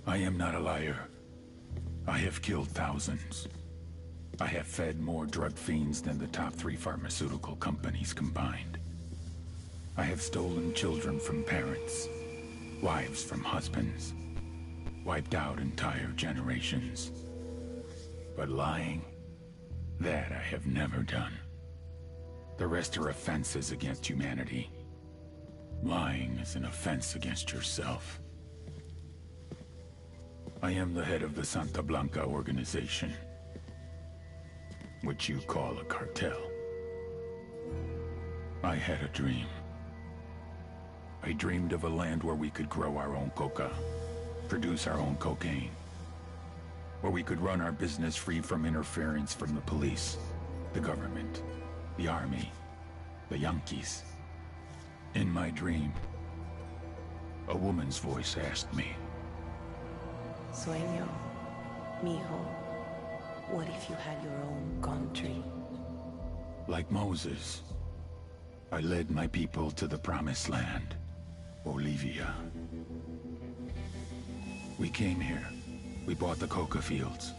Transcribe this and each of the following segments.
I am not a liar. I have killed thousands. I have fed more drug fiends than the top 3 pharmaceutical companies combined. I have stolen children from parents, wives from husbands, wiped out entire generations. But lying, that I have never done. The rest are offenses against humanity. Lying is an offense against yourself. I am the head of the Santa Blanca organization, which you call a cartel. I had a dream. I dreamed of a land where we could grow our own coca, produce our own cocaine, where we could run our business free from interference from the police, the government, the army, the Yankees. In my dream, a woman's voice asked me, Sueño, mijo, what if you had your own country? Like Moses, I led my people to the promised land, Bolívia. We came here. We bought the coca fields.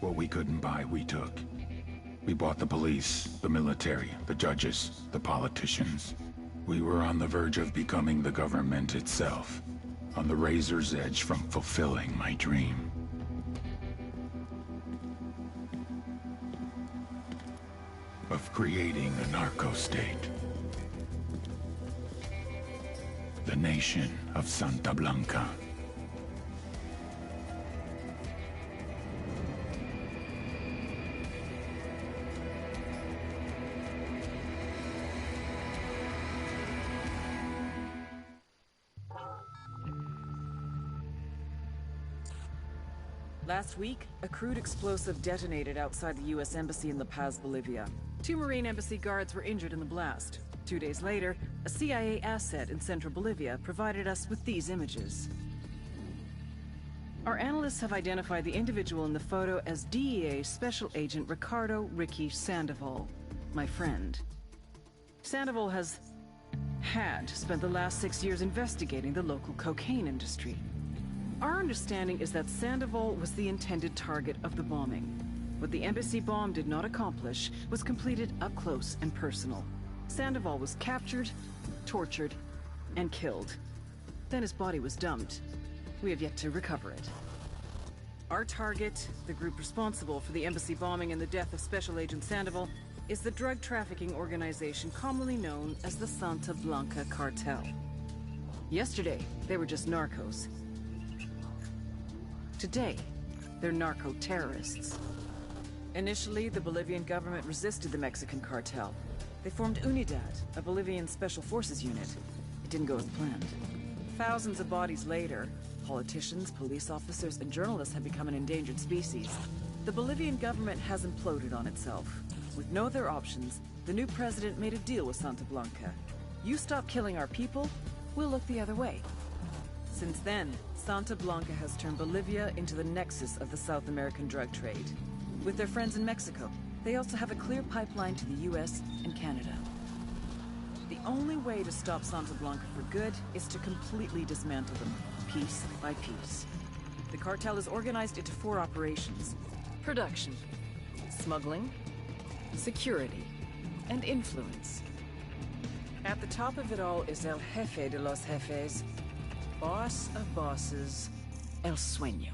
What we couldn't buy, we took. We bought the police, the military, the judges, the politicians. We were on the verge of becoming the government itself, on the razor's edge from fulfilling my dream. Of creating a narco-state. The nation of Santa Blanca. Last week, a crude explosive detonated outside the U.S. Embassy in La Paz, Bolivia. 2 Marine Embassy guards were injured in the blast. 2 days later, a CIA asset in central Bolivia provided us with these images. Our analysts have identified the individual in the photo as DEA Special Agent Ricardo Ricky Sandoval, my friend. Sandoval had spent the last 6 years investigating the local cocaine industry. Our understanding is that Sandoval was the intended target of the bombing. What the embassy bomb did not accomplish was completed up close and personal. Sandoval was captured, tortured, and killed. Then his body was dumped. We have yet to recover it. Our target, the group responsible for the embassy bombing and the death of Special Agent Sandoval, is the drug trafficking organization commonly known as the Santa Blanca Cartel. Yesterday, they were just narcos. Today, they're narco-terrorists. Initially, the Bolivian government resisted the Mexican cartel. They formed UNIDAD, a Bolivian special forces unit. It didn't go as planned. Thousands of bodies later, politicians, police officers, and journalists have become an endangered species. The Bolivian government has imploded on itself. With no other options, the new president made a deal with Santa Blanca. You stop killing our people, we'll look the other way. Since then, Santa Blanca has turned Bolivia into the nexus of the South American drug trade. With their friends in Mexico, they also have a clear pipeline to the US and Canada. The only way to stop Santa Blanca for good is to completely dismantle them, piece by piece. The cartel is organized into 4 operations: production, smuggling, security, and influence. At the top of it all is El Jefe de los Jefes, boss of bosses, El Sueño.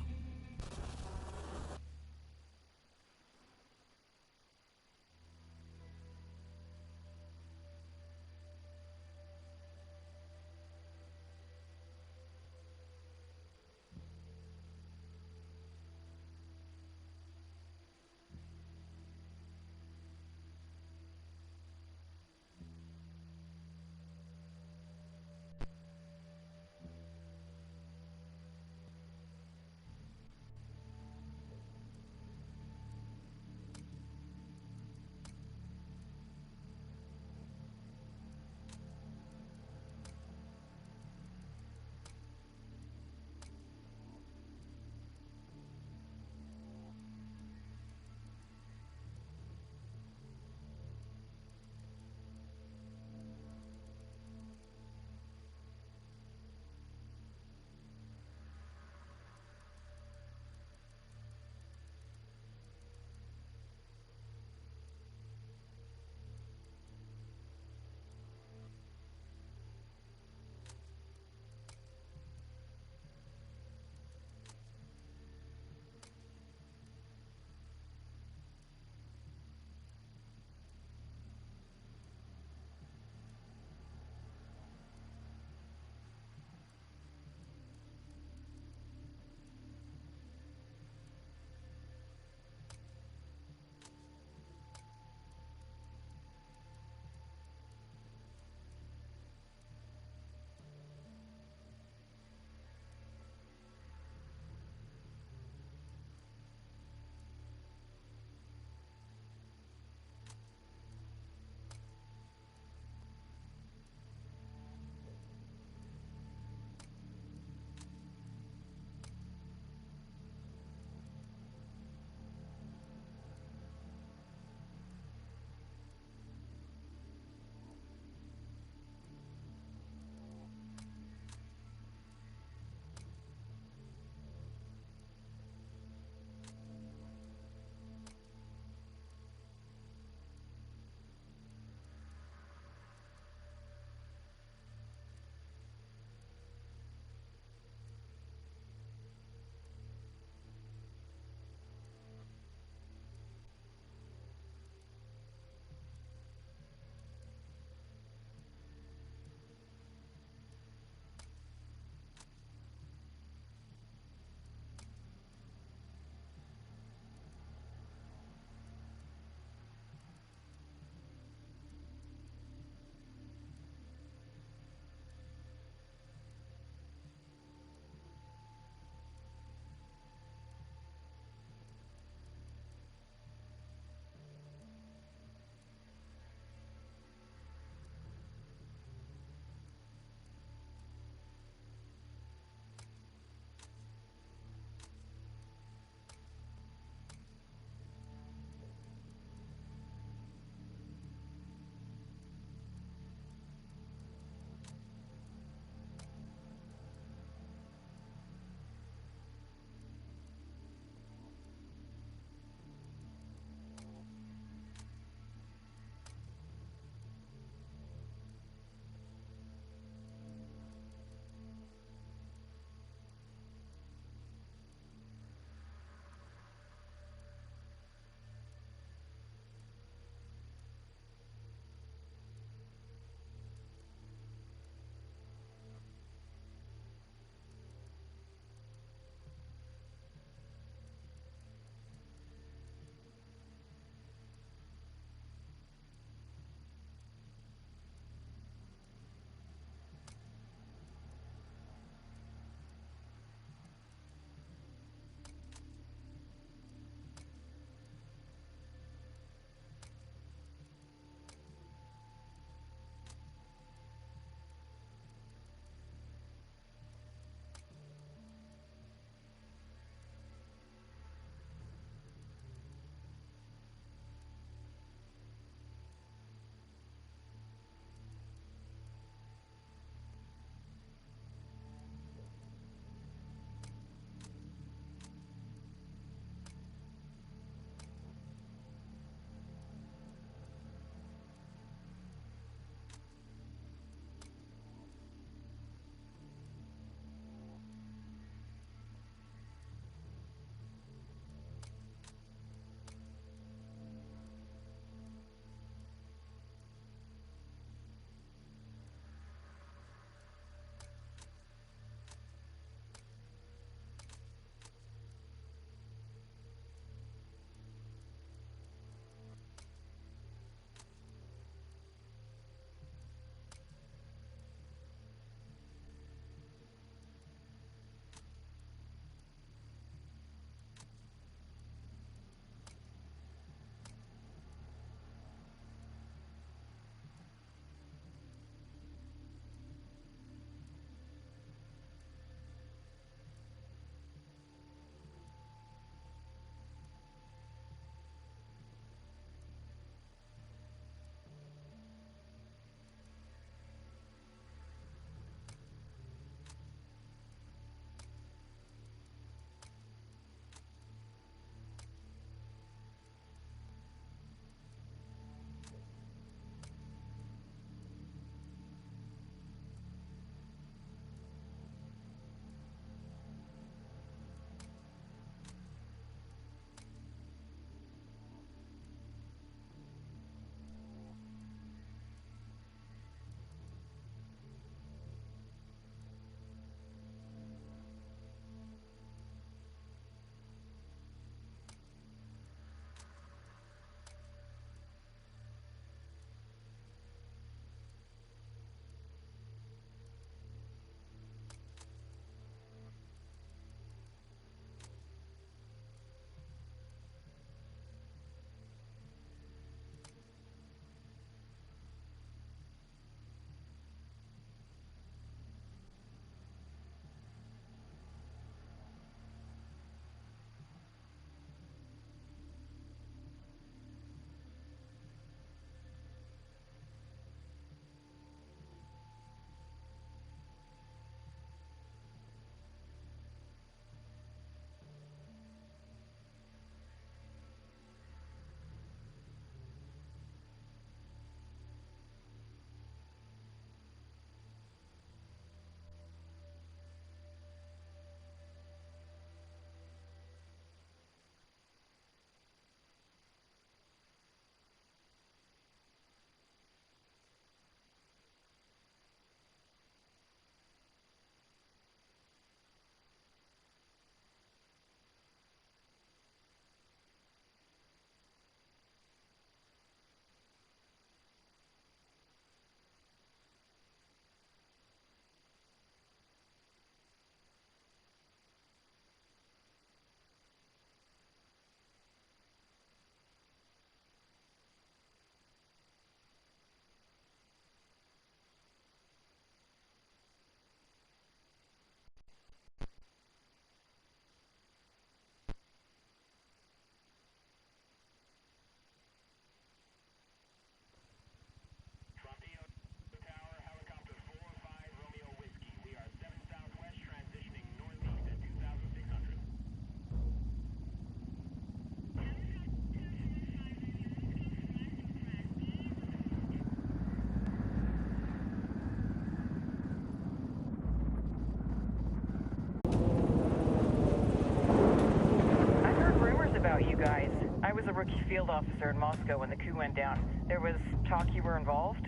Yankee field officer in Moscow when the coup went down. There was talk you were involved?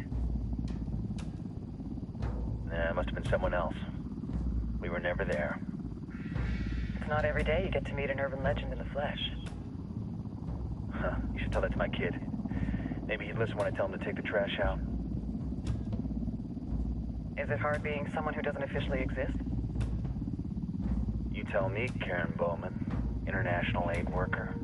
Nah, it must have been someone else. We were never there. It's not every day you get to meet an urban legend in the flesh. Huh, you should tell that to my kid. Maybe he'd listen when I tell him to take the trash out. Is it hard being someone who doesn't officially exist? You tell me, Karen Bowman, international aid worker.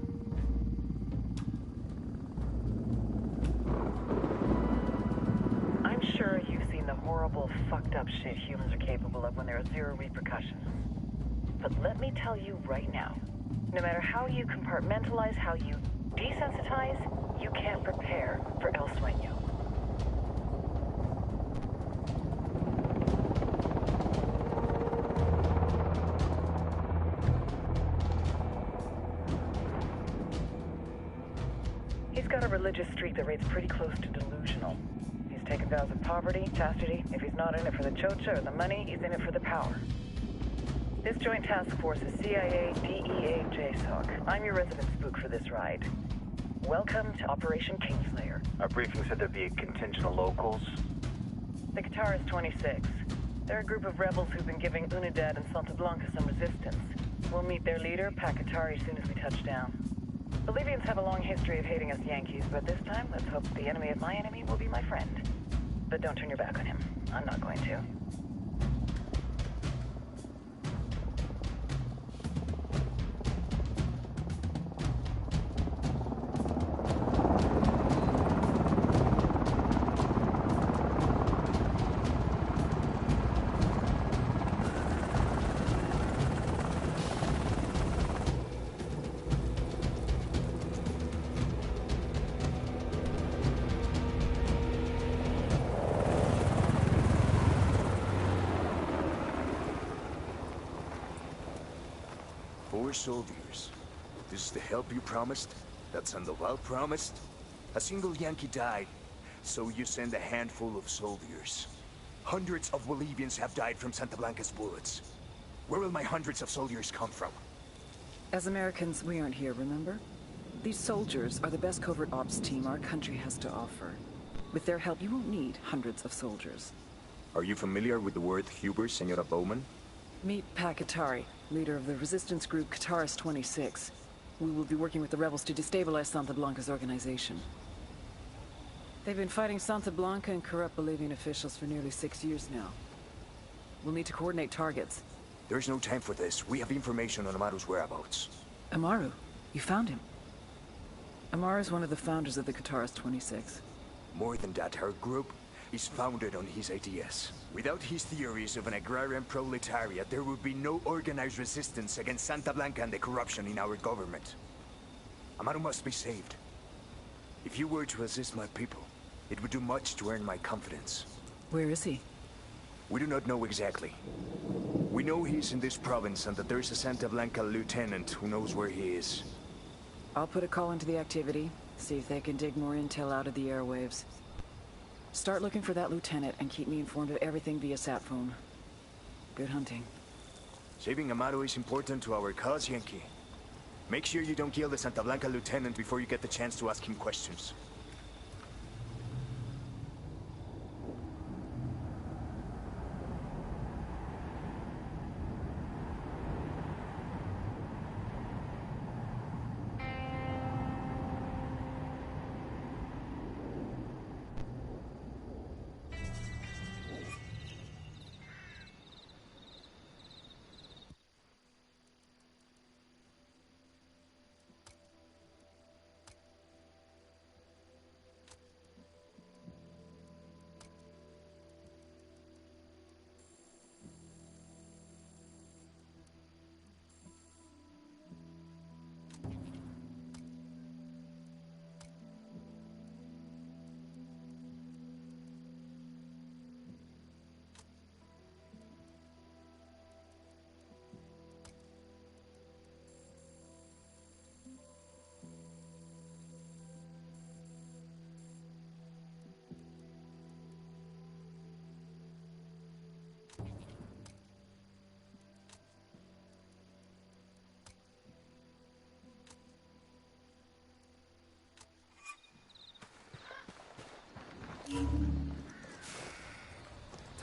I'm sure you've seen the horrible, fucked up shit humans are capable of when there are zero repercussions. But let me tell you right now, no matter how you compartmentalize, how you desensitize, you can't prepare for El Sueño. He's got a religious streak that rates pretty close to delusional. He's taken vows of poverty, chastity. If he's not in it for the chocha or the money, he's in it for the power. This joint task force is CIA, DEA, JSOC. I'm your resident spook for this ride. Welcome to Operation Kingslayer. Our briefing said there'd be a contingent of locals. The Qatar is 26. They're a group of rebels who've been giving Unidad and Santa Blanca some resistance. We'll meet their leader, Pakatari, as soon as we touch down. Bolivians have a long history of hating us Yankees, but this time, let's hope the enemy of my enemy will be my friend. But don't turn your back on him. I'm not going to. Four soldiers. This is the help you promised? That Sandoval promised? A single Yankee died, so you send a handful of soldiers. Hundreds of Bolivians have died from Santa Blanca's bullets. Where will my hundreds of soldiers come from? As Americans, we aren't here, remember? These soldiers are the best covert ops team our country has to offer. With their help, you won't need hundreds of soldiers. Are you familiar with the word Huber, Senora Bowman? Meet Pakatari, leader of the resistance group Qatar 26. We will be working with the rebels to destabilize Santa Blanca's organization. They've been fighting Santa Blanca and corrupt Bolivian officials for nearly 6 years now. We'll need to coordinate targets. There's no time for this. We have information on Amaru's whereabouts. Amaru? You found him? Amaru is one of the founders of the Qatar 26. More than that, her group is founded on his ideas. Without his theories of an agrarian proletariat, there would be no organized resistance against Santa Blanca and the corruption in our government. Amaru must be saved. If you were to assist my people, it would do much to earn my confidence. Where is he? We do not know exactly. We know he's in this province and that there's a Santa Blanca lieutenant who knows where he is. I'll put a call into the activity, see if they can dig more intel out of the airwaves. Start looking for that lieutenant and keep me informed of everything via sat phone. Good hunting. Saving Amaru is important to our cause, Yankee. Make sure you don't kill the Santa Blanca lieutenant before you get the chance to ask him questions.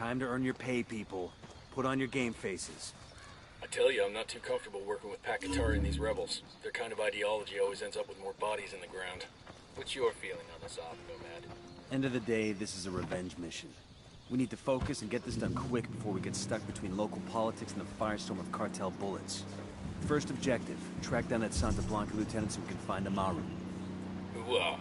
Time to earn your pay, people. Put on your game faces. I tell you, I'm not too comfortable working with Pakatari and these rebels. Their kind of ideology always ends up with more bodies in the ground. What's your feeling on this op, Nomad? End of the day, this is a revenge mission. We need to focus and get this done quick before we get stuck between local politics and the firestorm of cartel bullets. First objective, track down that Santa Blanca lieutenant so we can find Amaru. Ooh-ah.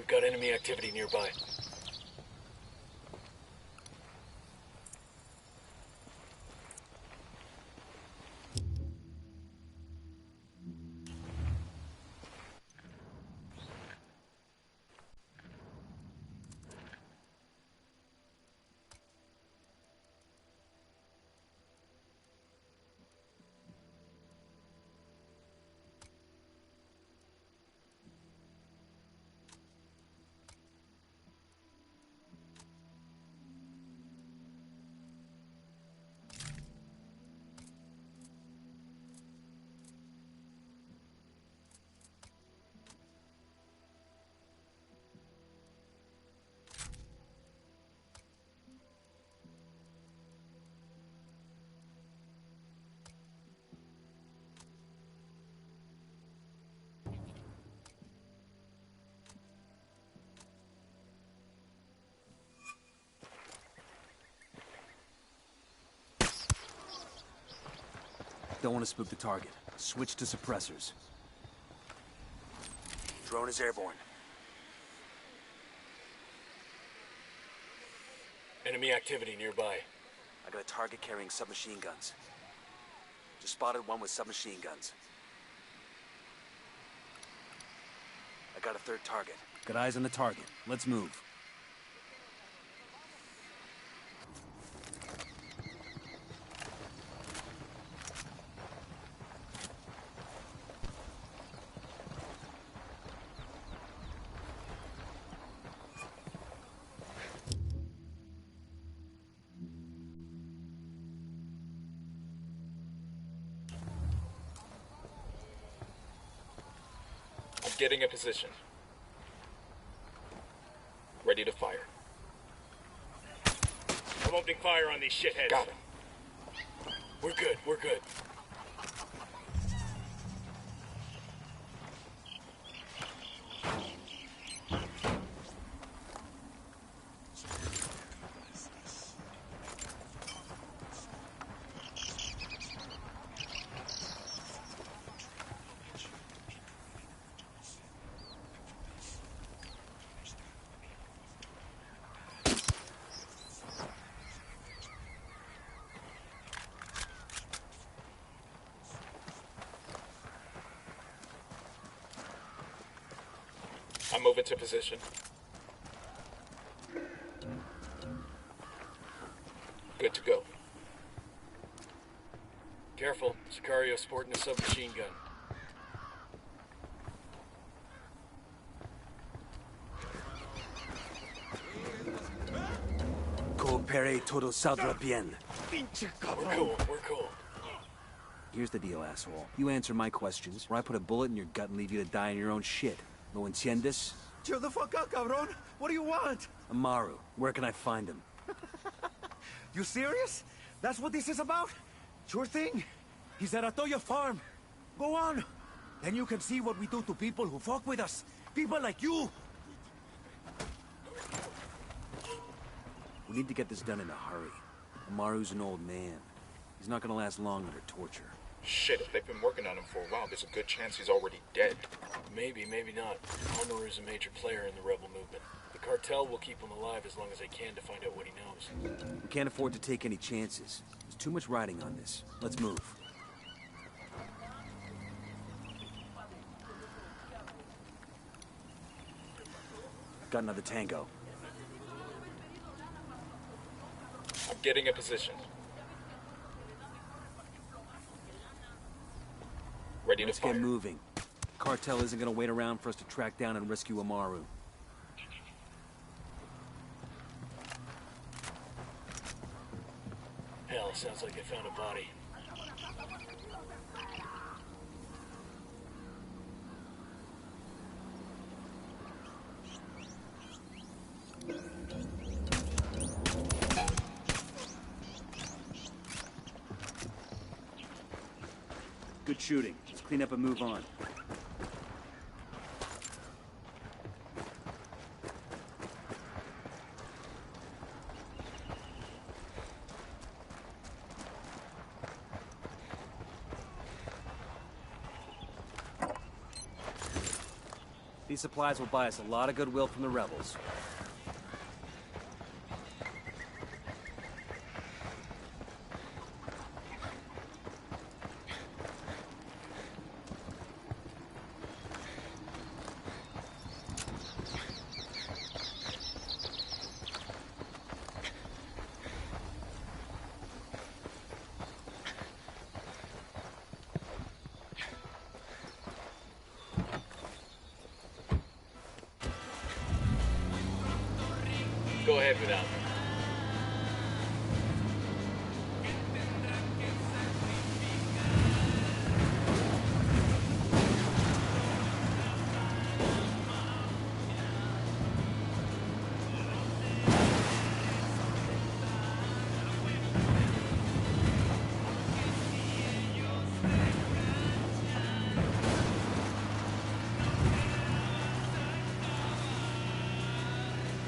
Got enemy activity nearby. Don't want to spook the target. Switch to suppressors. Drone is airborne. Enemy activity nearby. I got a target carrying submachine guns. Just spotted one with submachine guns. I got a third target. Got eyes on the target. Let's move. Getting a position. Ready to fire. I'm opening fire on these shitheads. Got him. We're good, we're good. I'm moving to position. Good to go. Careful, Sicario sporting a submachine gun. Coopere todo saldrá bien. We're cool, we're cool. Here's the deal, asshole. You answer my questions, or I put a bullet in your gut and leave you to die in your own shit. ¿Lo entiendes? Chill the fuck out, cabrón. What do you want? Amaru, where can I find him? You serious? That's what this is about? Sure thing. He's at Atoya Farm. Go on. Then you can see what we do to people who fuck with us. People like you. We need to get this done in a hurry. Amaru's an old man. He's not gonna last long under torture. Shit, if they've been working on him for a while, there's a good chance he's already dead. Maybe, maybe not. Amaru's a major player in the rebel movement. The cartel will keep him alive as long as they can to find out what he knows. We can't afford to take any chances. There's too much riding on this. Let's move. Got another tango. I'm getting a position. Ready to fire. Let's get moving. Cartel isn't gonna wait around for us to track down and rescue Amaru. Hell, sounds like they found a body. Good shooting. Let's clean up and move on. These supplies will buy us a lot of goodwill from the rebels. Go ahead without me.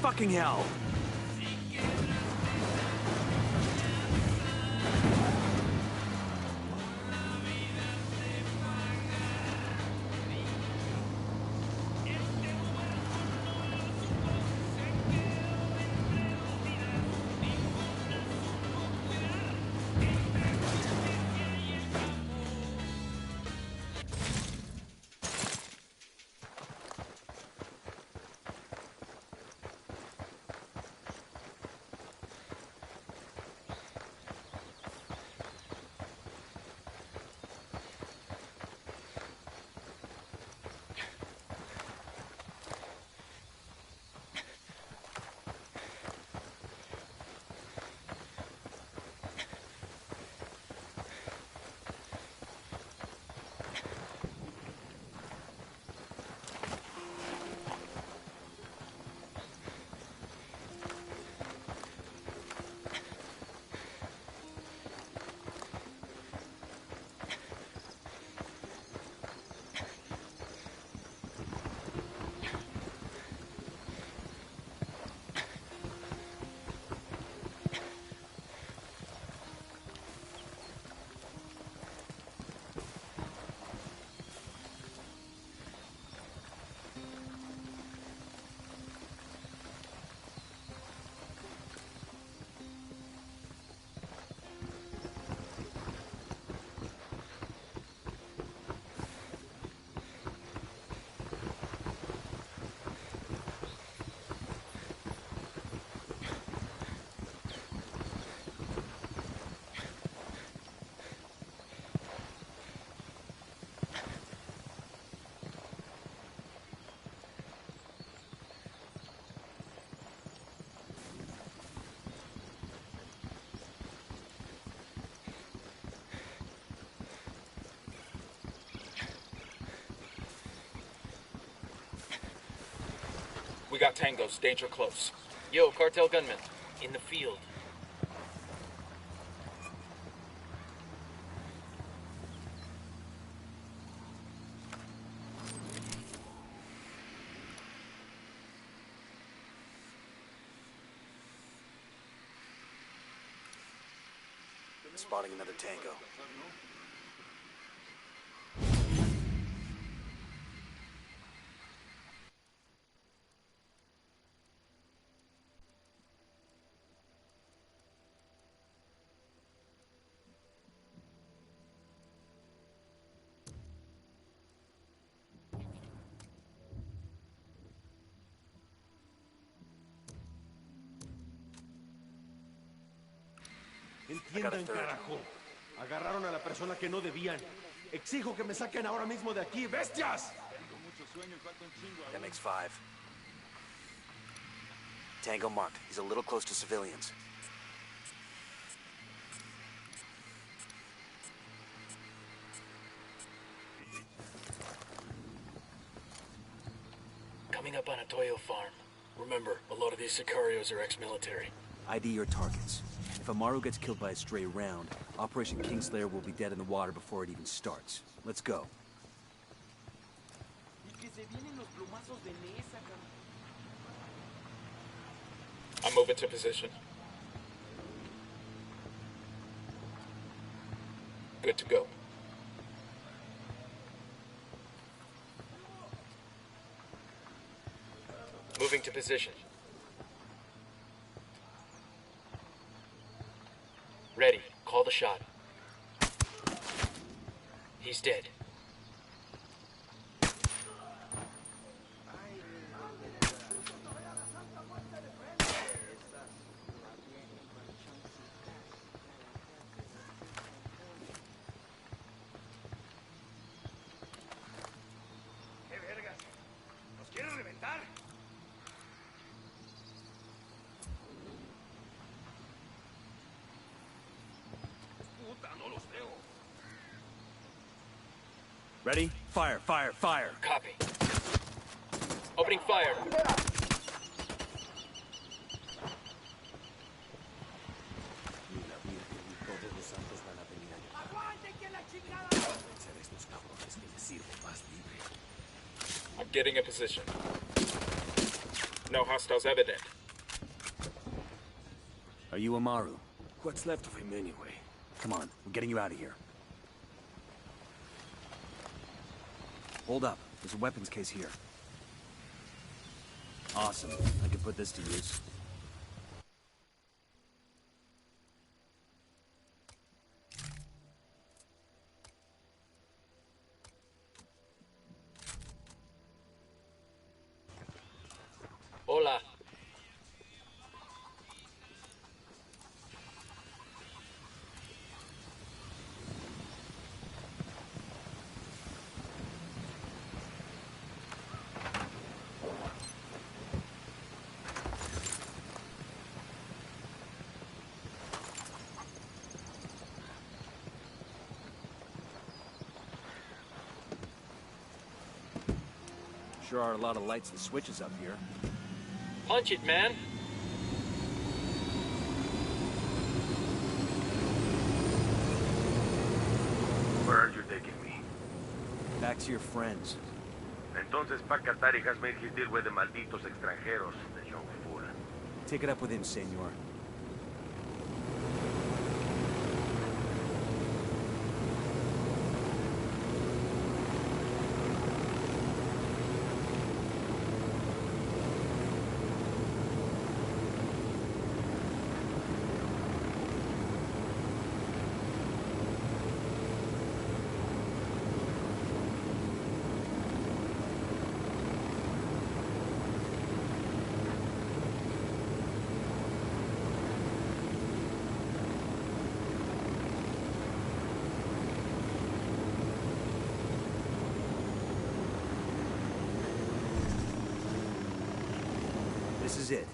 Fucking hell! We got tangos, danger close. Yo, cartel gunmen. In the field. Spotting another tango. Entiendan, carajo. Agarraron a la persona que no debían. Exijo que me saquen ahora mismo de aquí, bestias. That makes 5. Tango marked. He's a little close to civilians. Coming up on a Toyo farm. Remember, a lot of these sicarios are ex-military. ID your targets. If Amaru gets killed by a stray round, Operation Kingslayer will be dead in the water before it even starts. Let's go. I'm moving to position. Good to go. Moving to position. Ready. Call the shot. He's dead. Ready? Fire, fire, fire. Copy. Opening fire. I'm getting a position. No hostiles evident. Are you Amaru? What's left of him anyway? Come on, we're getting you out of here. Hold up. There's a weapons case here. Awesome. I can put this to use. Hola. Sure are a lot of lights and switches up here. Punch it, man. Where are you taking me? Back to your friends. Entonces, pa' Qatar y has made his deal with the malditos extranjeros, the young fool. Take it up with him, senor. This is it.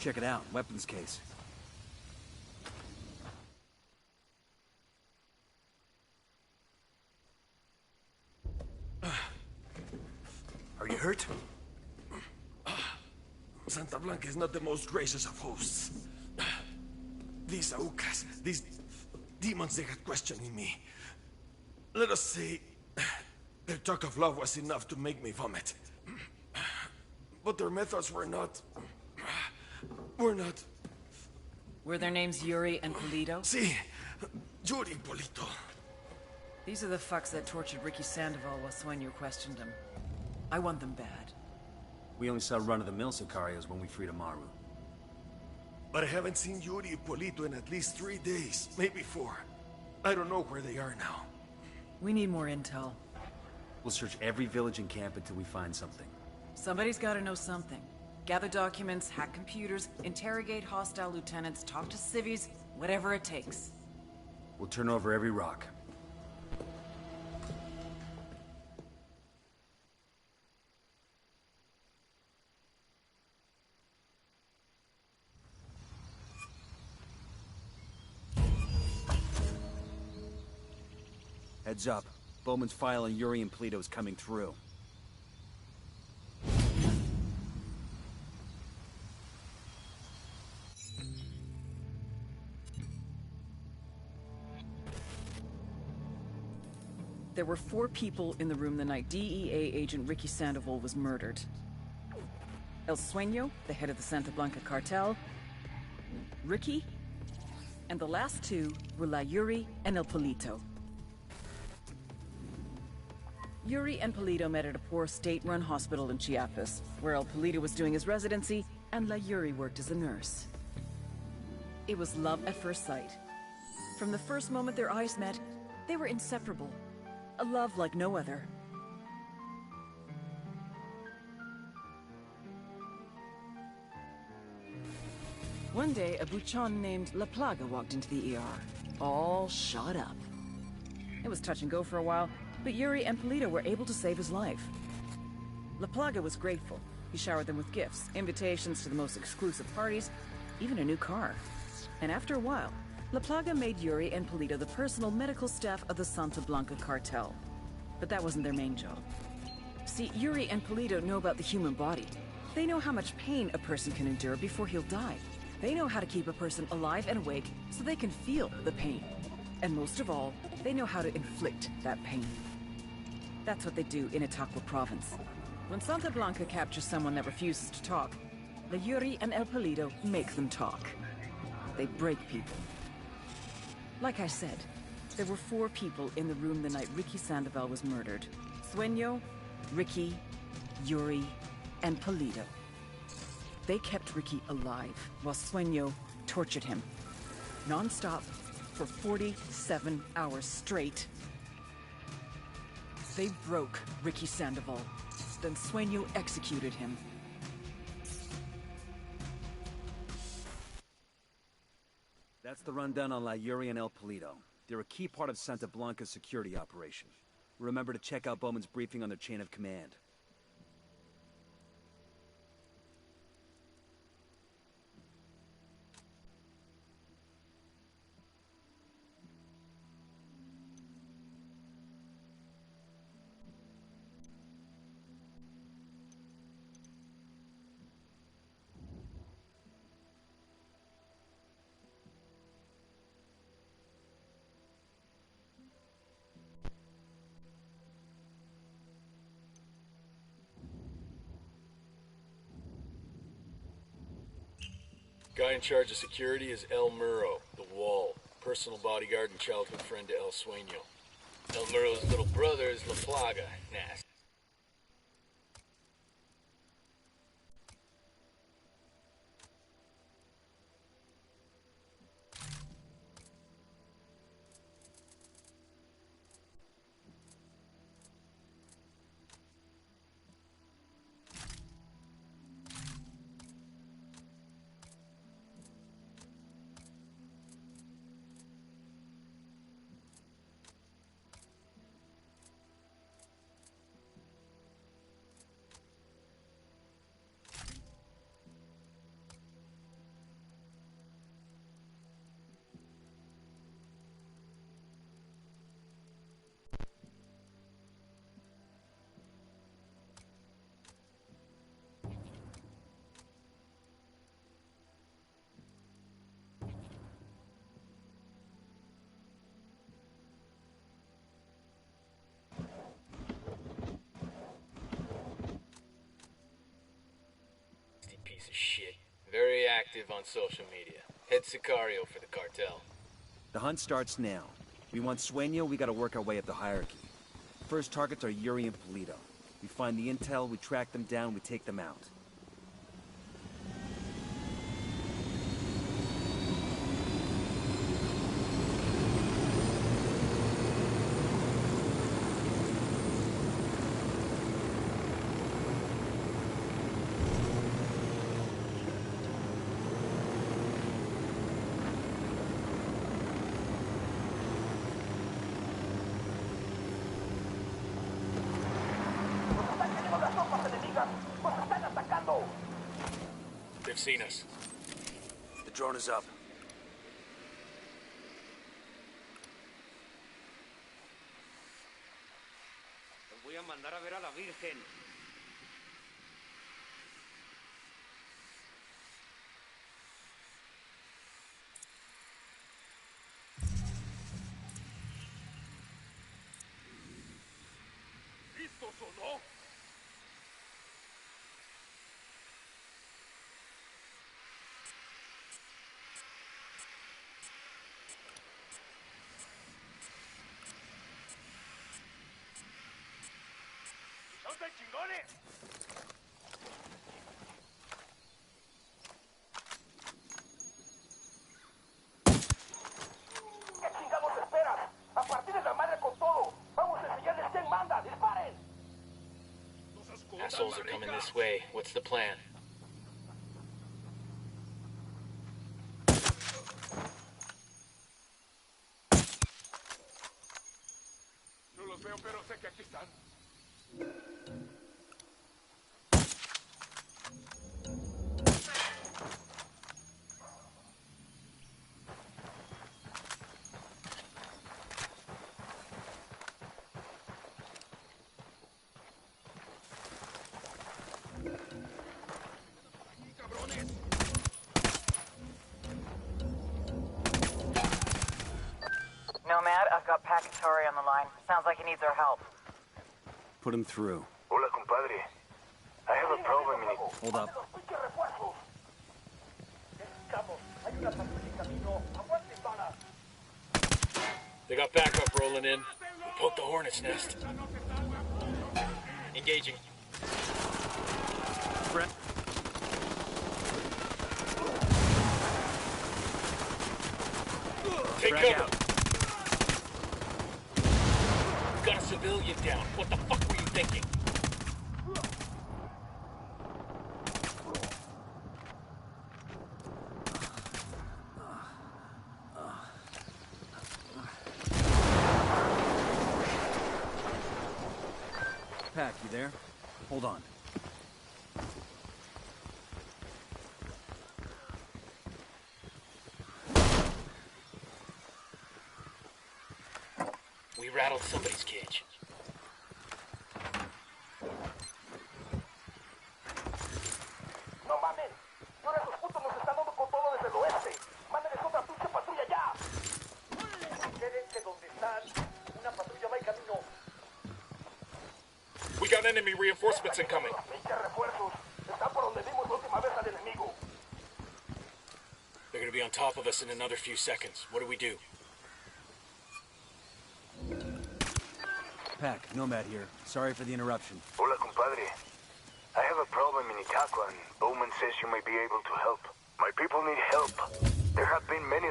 Check it out. Weapons case. Are you hurt? Santa Blanca is not the most gracious of hosts. These Aucas, these demons, they got questioning me. Let us say, Their talk of love was enough to make me vomit. But their methods were not... Were their names Yuri and Polito? Sí, Yuri Polito. These are the fucks that tortured Ricky Sandoval while Sueño questioned him. I want them bad. We only saw run-of-the-mill Sicarios when we freed Amaru. But I haven't seen Yuri and Polito in at least 3 days, maybe 4. I don't know where they are now. We need more intel. We'll search every village and camp until we find something. Somebody's gotta know something. Gather documents, hack computers, interrogate hostile lieutenants, talk to civvies, whatever it takes. We'll turn over every rock. Heads up. Bowman's file on Yuri and Polito is coming through. There were 4 people in the room the night DEA agent Ricky Sandoval was murdered. El Sueño, the head of the Santa Blanca cartel, Ricky, and the last 2 were La Yuri and El Polito. Yuri and Polito met at a poor state-run hospital in Chiapas, where El Polito was doing his residency and La Yuri worked as a nurse. It was love at first sight. From the first moment their eyes met, they were inseparable. A love like no other. One day, a buchon named La Plaga walked into the ER, all shot up. It was touch and go for a while, but Yuri and Polito were able to save his life. La Plaga was grateful. He showered them with gifts, invitations to the most exclusive parties, even a new car. And after a while, La Plaga made Yuri and Polito the personal medical staff of the Santa Blanca cartel. But that wasn't their main job. See, Yuri and Polito know about the human body. They know how much pain a person can endure before he'll die. They know how to keep a person alive and awake so they can feel the pain. And most of all, they know how to inflict that pain. That's what they do in Itaqua province. When Santa Blanca captures someone that refuses to talk, the Yuri and El Polito make them talk. They break people. Like I said, there were 4 people in the room the night Ricky Sandoval was murdered. Sueño, Ricky, Yuri, and Polito. They kept Ricky alive while Sueño tortured him. Non-stop for 47 hours straight. They broke Ricky Sandoval. Then Sueño executed him. That's the rundown on La Yuri and El Polito. They're a key part of Santa Blanca's security operation. Remember to check out Bowman's briefing on their chain of command. Guy in charge of security is El Muro, the Wall, personal bodyguard and childhood friend to El Sueño. El Muro's little brother is La Plaga. Nasty. piece of shit. Very active on social media. Head Sicario for the cartel. The hunt starts now. We want Sueño, we gotta work our way up the hierarchy. First targets are Yuri and Polito. We find the intel, we track them down, we take them out. They've seen us. The drone is up. Los voy a mandar a ver a la Virgen. ¿Listos o no? ¡Son tan chingones! ¿Qué chingados esperas? ¡A partir de la madre con todo! ¡Vamos a enseñarles quién manda! ¡Disparen! Assholes are coming this way. What's the plan? No los veo, pero sé que aquí están. Nomad, I've got Pacatory on the line. Sounds like he needs our help. Put him through. Hola, compadre. I have a problem in it. Hold up. They got backup rolling in. We poked the hornet's nest. Engaging. Take cover. Got a civilian down. What the fuck were you thinking? Pac, you there? Hold on. We rattled somebody's cage. ¡No mames! ¡Ahora esos putos nos están dando con todo desde el oeste! ¡Mándenles otra pinche patrulla ya! Quédense donde están. Una patrulla va en camino. We got enemy reinforcements incoming. Pinche refuerzos. Están por donde vimos la última vez al enemigo. They're gonna be on top of us in another few seconds. What do we do? Pac, Nomad here. Sorry for the interruption. Hola, compadre. I have a problem in Itaqua, and Bowman says you may be able to help. My people need help. There have been many...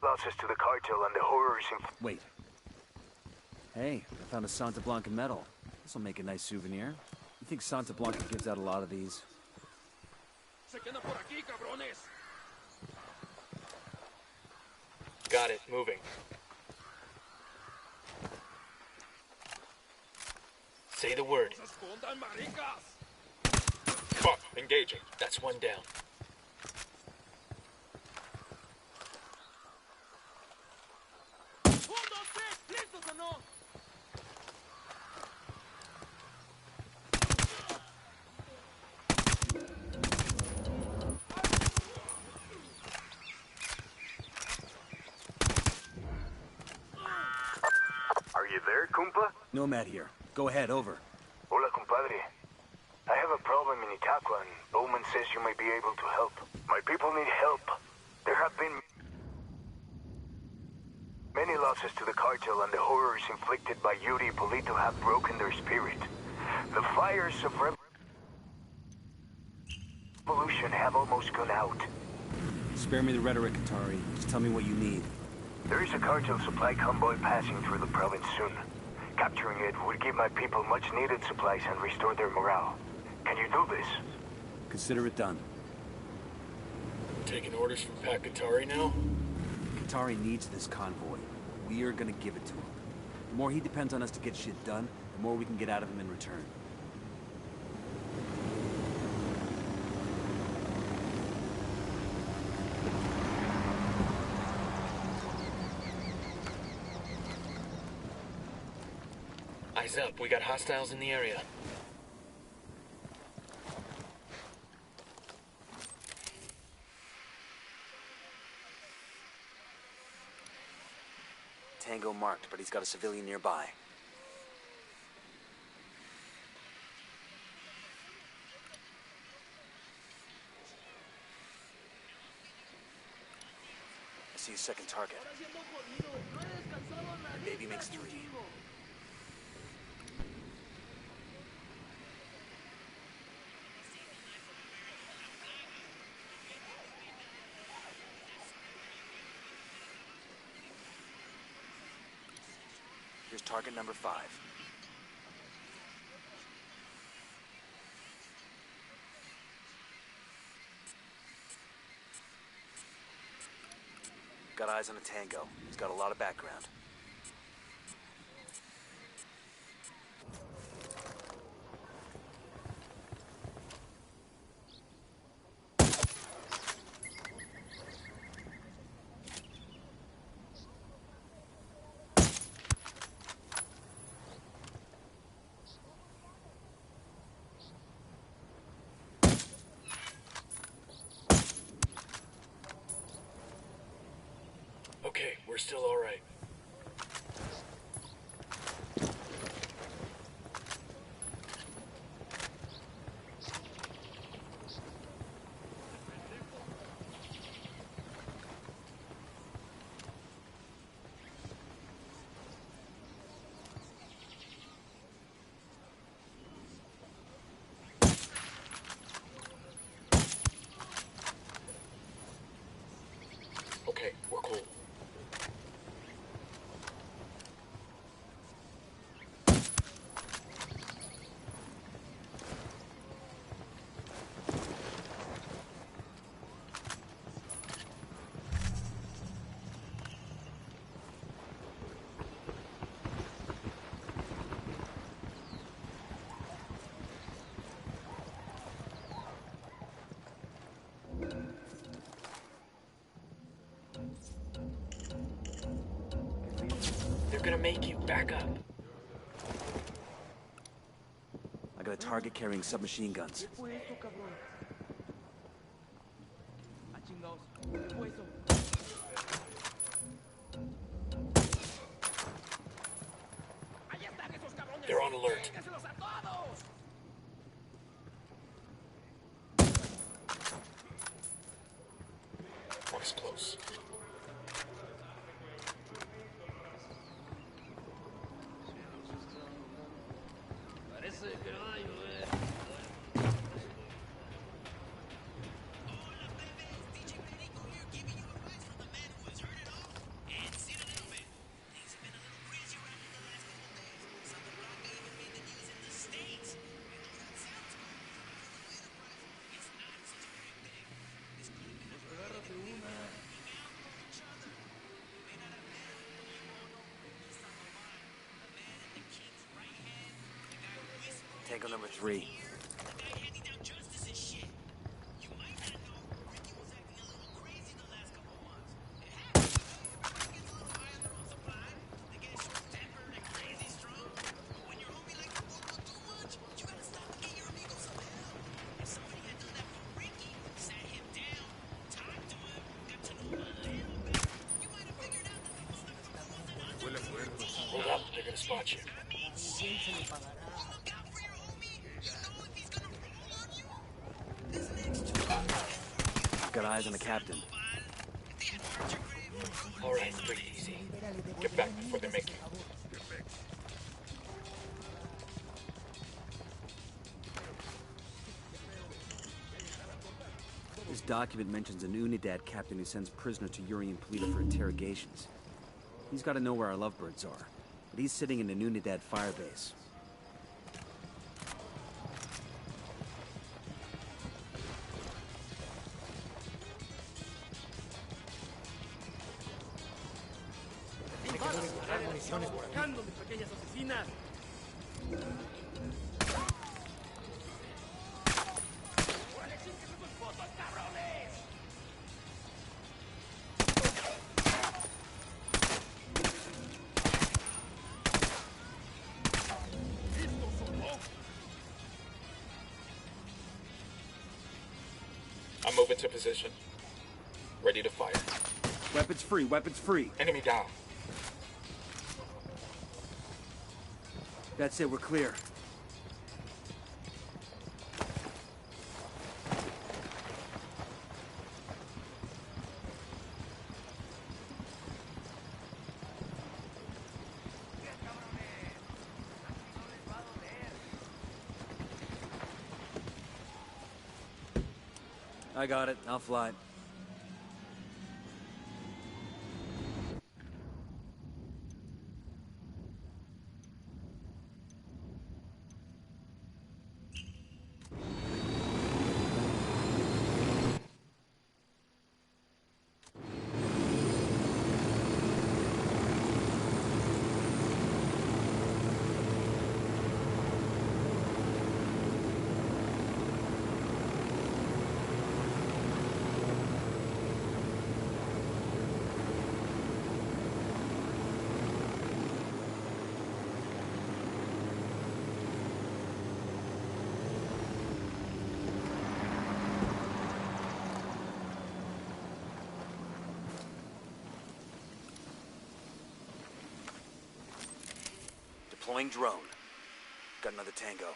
losses to the cartel and the horrors in... Wait. Hey, I found a Santa Blanca medal. This'll make a nice souvenir. You think Santa Blanca gives out a lot of these? Se quedan por aquí, cabrones. Got it. Moving. Say the word. ¡Se escondan, maricas! Fuck, engaging. That's one down. ¿Listos o no? Nomad here. Go ahead, over. Hola, compadre. I have a problem in Itaqua, and Bowman says you might be able to help. My people need help. There have been many losses to the cartel, and the horrors inflicted by Yuri Polito have broken their spirit. The fires of revolution have almost gone out. Spare me the rhetoric, Atari. Just tell me what you need. There is a cartel supply convoy passing through the province soon. Capturing it would give my people much-needed supplies and restore their morale. Can you do this? Consider it done. Taking orders from Pat Katari now? Katari needs this convoy. We are gonna give it to him. The more he depends on us to get shit done, the more we can get out of him in return. Eyes up, we got hostiles in the area. Tango marked, but he's got a civilian nearby. I see a second target. Maybe makes 3. Here's target number 5. Got eyes on a Tango. He's got a lot of background. Okay, we're still all right. Okay, we're cool. They're gonna make you back up. I got a target carrying submachine guns. They're on alert. One's close. Tango number 3. Hold up, they're gonna spot you. Got eyes on the captain. All right, breathe easy. Get back before they make you. This document mentions an Unidad captain who sends prisoners to Yuri and Polita for interrogations. He's got to know where our lovebirds are, but he's sitting in an Unidad firebase. I'm moving to position. Ready to fire. Weapons free, weapons free. Enemy down. That's it, we're clear. I got it. I'll fly. Deploying drone. Got another tango.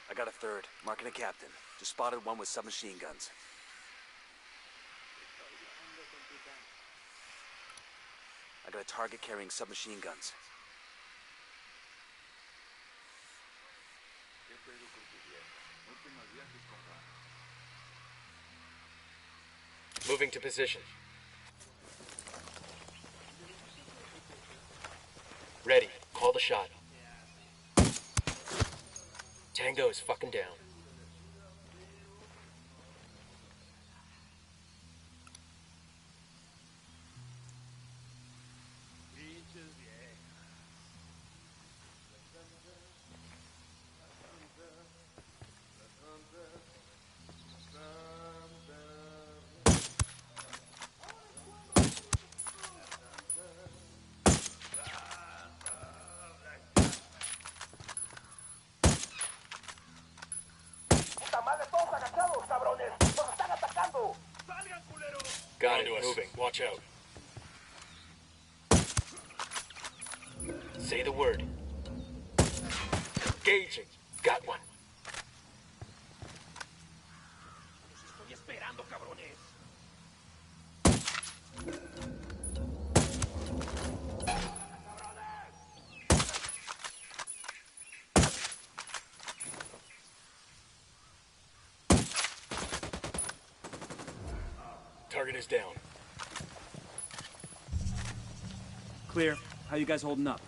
I got a third, marking a captain. Just spotted one with submachine guns. I got a target carrying submachine guns. Moving to position. Ready. Call the shot. Tango is fucking down. Got it. Moving. Watch out. Say the word. Engaging. Got one. Target is down. Clear. How you guys holding up?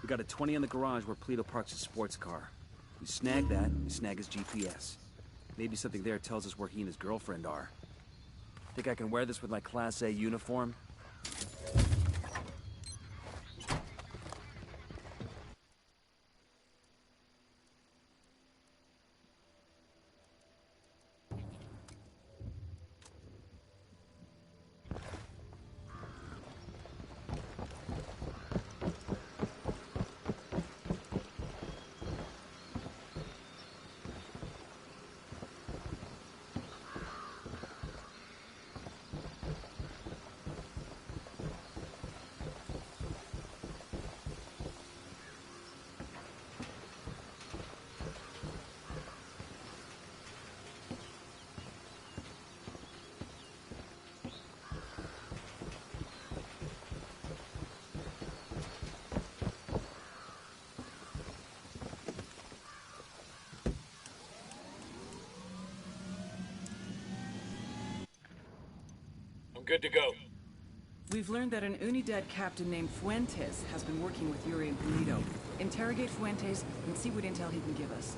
We got a 20 in the garage where Polito parks his sports car. We snag that, we snag his GPS. Maybe something there tells us where he and his girlfriend are. Think I can wear this with my Class A uniform? good to go. We've learned that an Unidad captain named Fuentes has been working with Yuri and Pulido. Interrogate Fuentes and see what intel he can give us.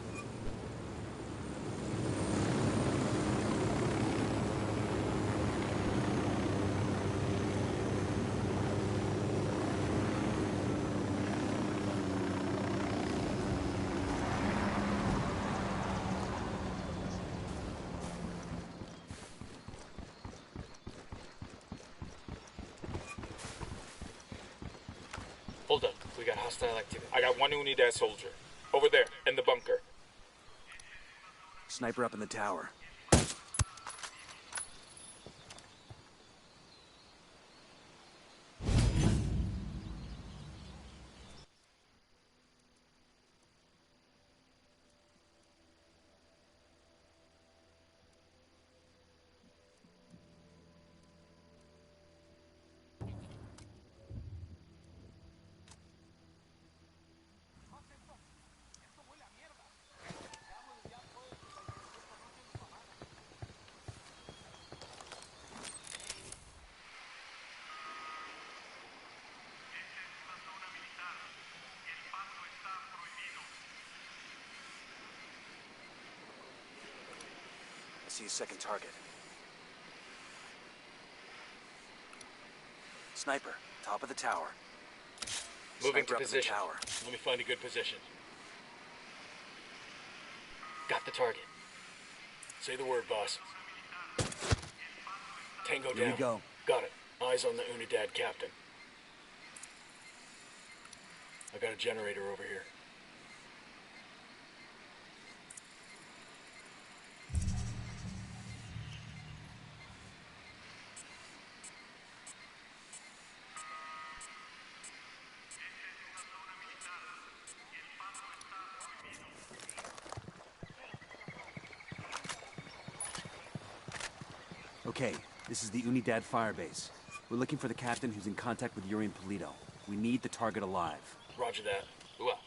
Hold up, we got hostile activity. I got one Unidad soldier. Over there, in the bunker. Sniper up in the tower. I see a second target. Sniper, top of the tower. Moving Sniper to up in the position. tower. Let me find a good position. Got the target. Say the word, boss. Tango Here down. we go. Got it. Eyes on the Unidad captain. I got a generator over here. Okay, this is the Unidad firebase. We're looking for the captain who's in contact with Yuri and Pulido. We need the target alive. Roger that. Ooh, ah.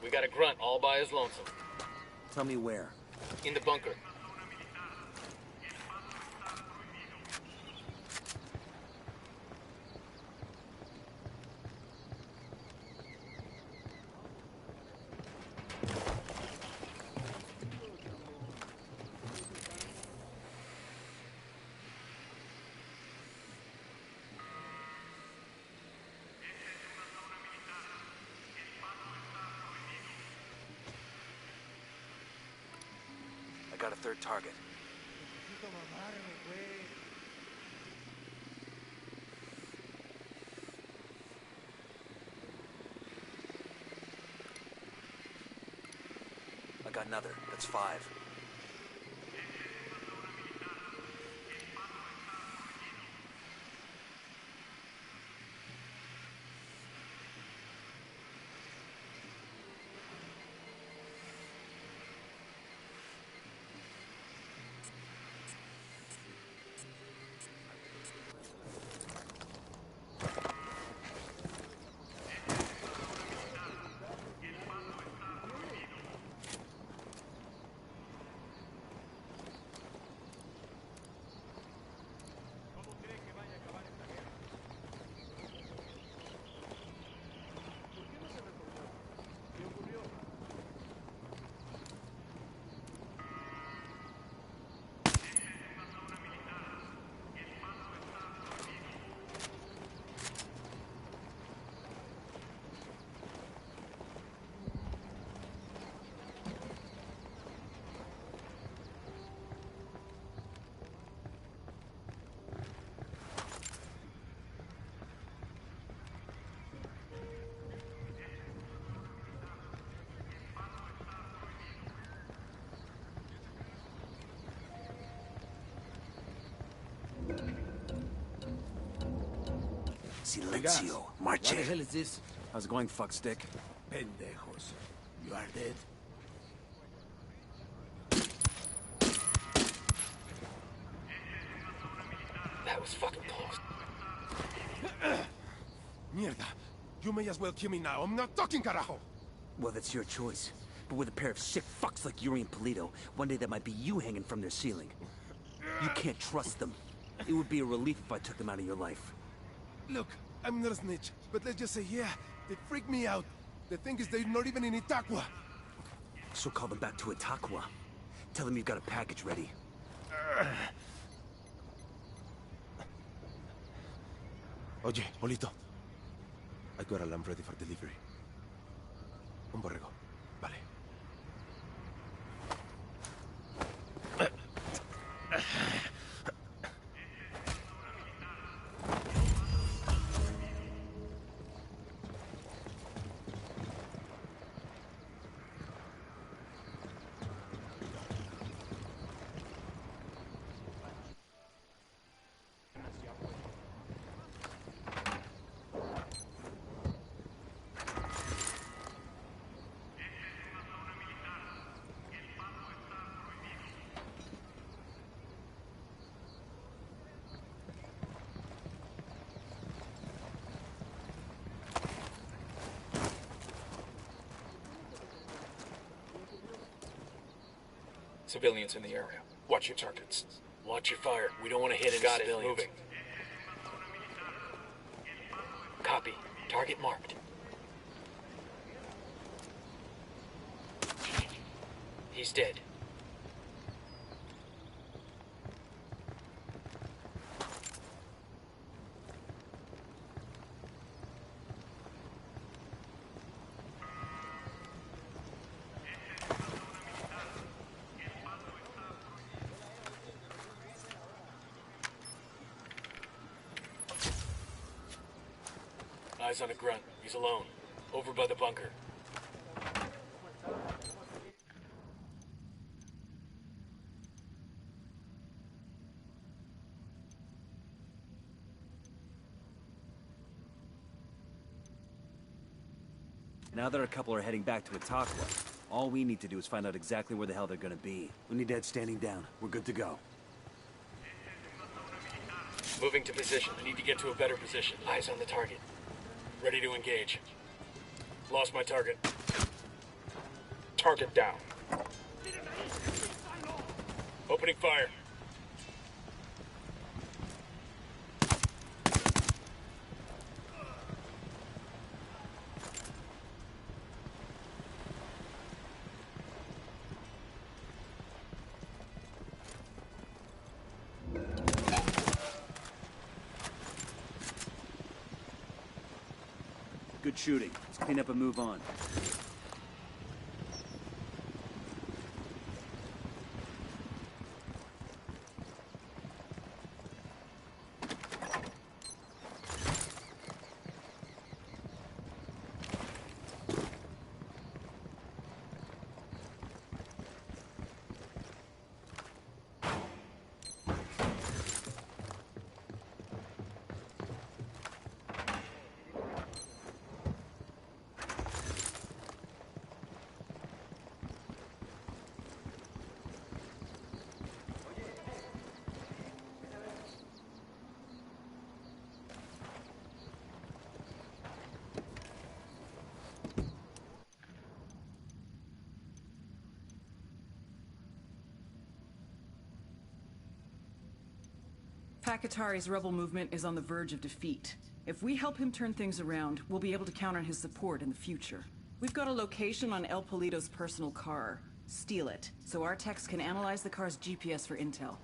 We got a grunt all by his lonesome. Tell me where. In the bunker. I got a third target. I got another. That's 5. Silencio. Marche. What the hell is this? How's it going, fuckstick? Pendejos. You are dead. That was fucking close. Mierda. You may as well kill me now. I'm not talking, carajo! Well, that's your choice. But with a pair of sick fucks like Yuri and Polito, one day that might be you hanging from their ceiling. You can't trust them. It would be a relief if I took them out of your life. Look, I'm not a snitch, but let's just say, yeah, they freak me out. The thing is, they're not even in Itaqua. So call them back to Itaqua. Tell them you've got a package ready. Oye, Polito. I got a lamb ready for delivery. Un borrego. Vale. Civilians in the area. Watch your targets. Watch your fire. We don't want to hit any civilians. Moving. Copy. Target marked. He's dead. Eyes on a grunt. He's alone. Over by the bunker. Now that a couple are heading back to Itaqua, all we need to do is find out exactly where the hell they're gonna be. Unidad standing down. We're good to go. Moving to position. I need to get to a better position. Eyes on the target. Ready to engage. Lost my target. Target down. Opening fire. Good shooting. Let's clean up and move on. Pakatari's rebel movement is on the verge of defeat. If we help him turn things around, we'll be able to count on his support in the future. We've got a location on El Polito's personal car. Steal it, so our techs can analyze the car's GPS for intel.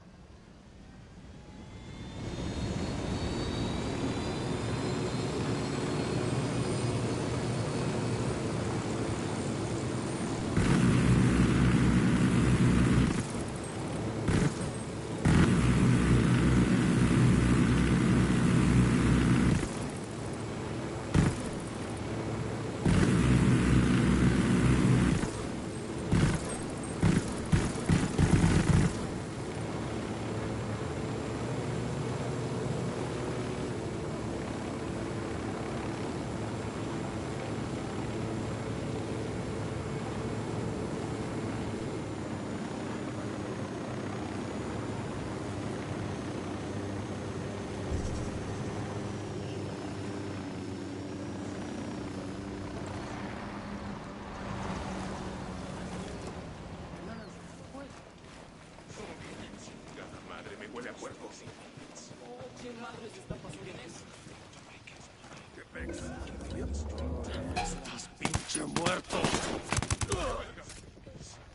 Estás pinche muerto.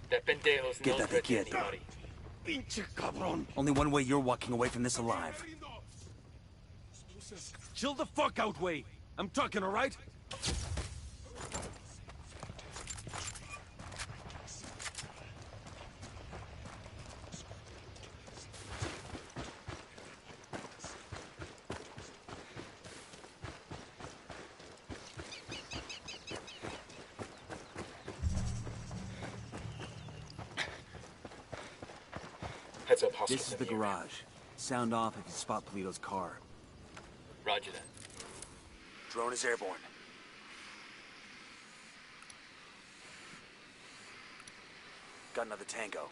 That pendejo's Get no that threat to kid. anybody. Pinche cabrón. Only one way you're walking away from this alive. Chill the fuck out, Way. I'm talking, all right? Heads up, hostiles. This is the garage. Sound off if you spot Polito's car. Roger that. Drone is airborne. Got another tango.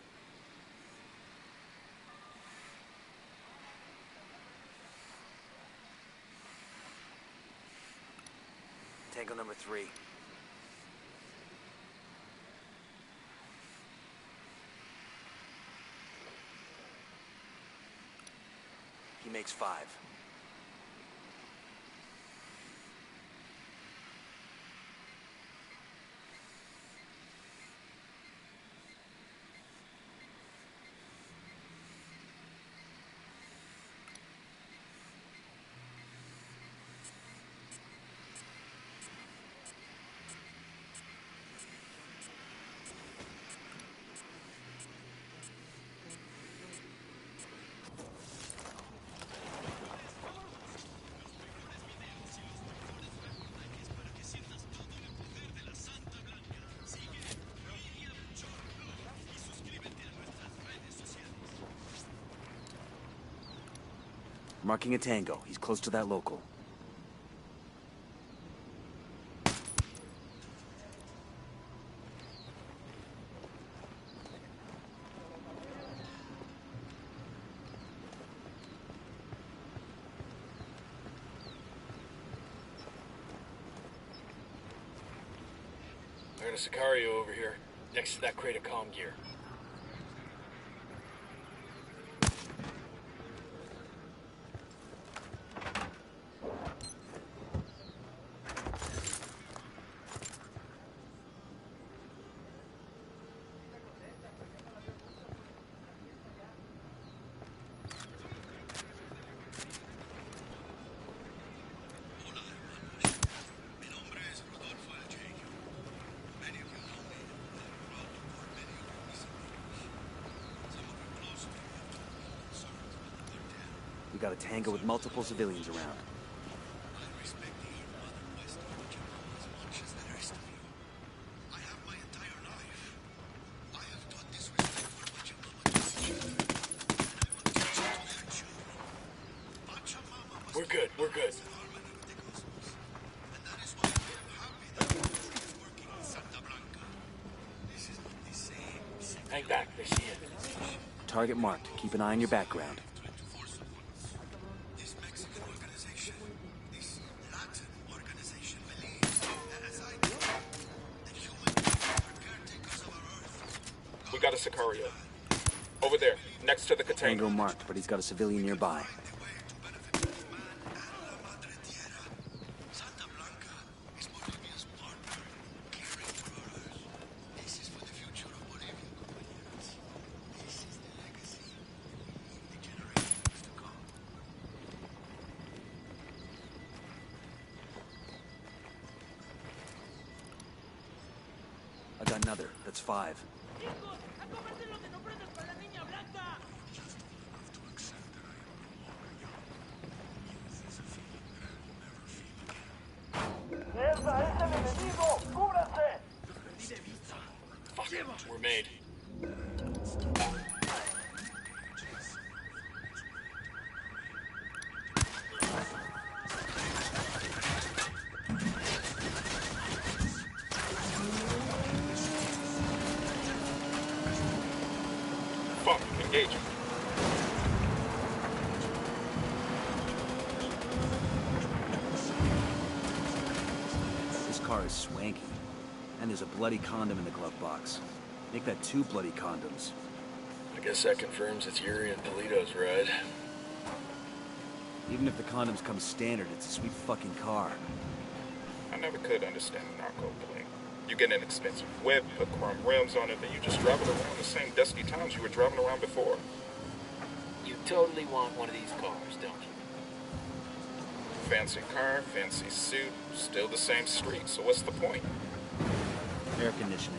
Tango number 3. He makes 5. Marking a tango. He's close to that local. There's a Sicario over here, next to that crate of comm gear. We got a tango with multiple civilians around. We're good, we're good. Hang back, they see it. Target marked. Keep an eye on your background. We got a Sicario. Over there, next to the container. Tango marked, but he's got a civilian nearby. I got another. That's 5. Fuck, we're made. Fuck, engage him. This car is swanky. And there's a bloody condom in the glove box. Make that 2 bloody condoms. I guess that confirms it's Yuri and Polito's ride. Even if the condoms come standard, it's a sweet fucking car. never could understand the narco play. You get an expensive whip, put chrome rims on it, then you just drive it around the same dusty towns you were driving around before. You totally want one of these cars, don't you? Fancy car, fancy suit, still the same street, so what's the point? Air conditioning.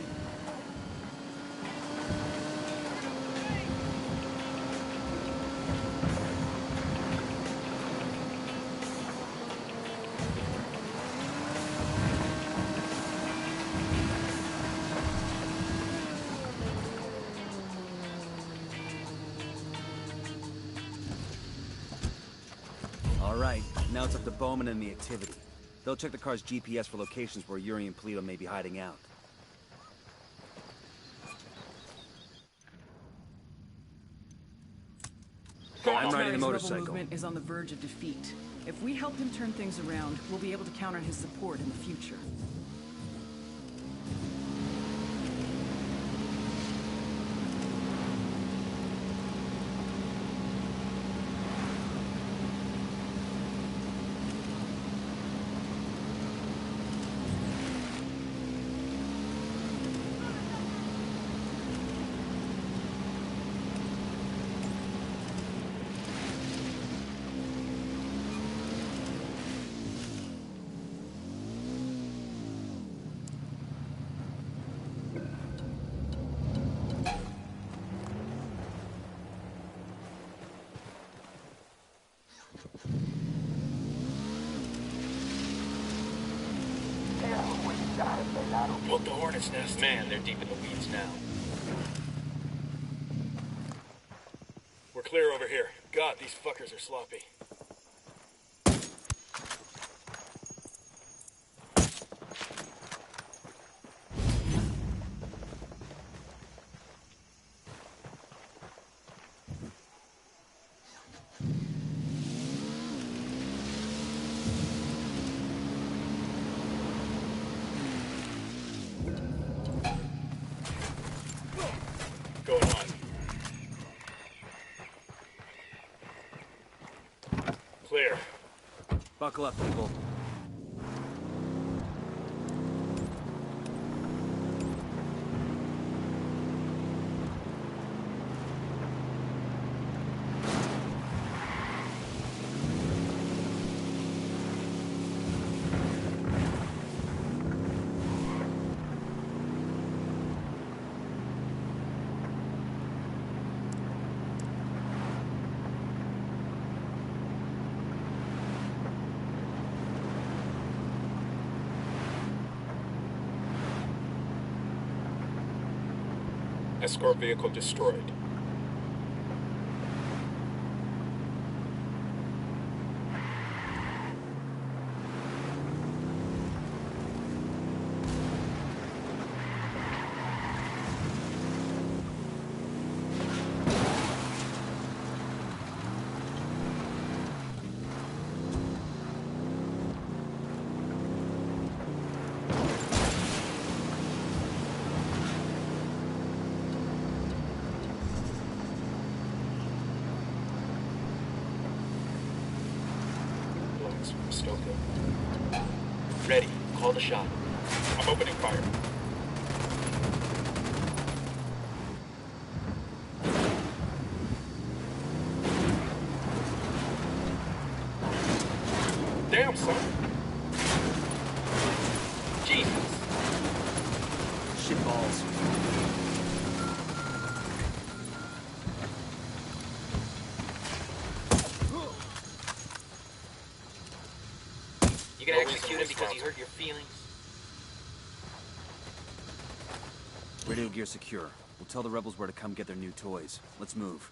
Alright, now it's up to Bowman and the activity. They'll check the car's GPS for locations where Yuri and Polito may be hiding out. I'm riding the motorcycle. Rebel movement is on the verge of defeat. If we help him turn things around, we'll be able to count on his support in the future. Look, the hornet's nest. Man, they're deep in the weeds now. We're clear over here. God, these fuckers are sloppy. Going on. Clear. Buckle up, people. Escort vehicle destroyed. Still good. Ready. Call the shot. I'm opening fire. Damn, son. Jesus. Shitballs. You gonna execute him because he hurt your feelings? Radio gear secure. We'll tell the rebels where to come get their new toys. Let's move.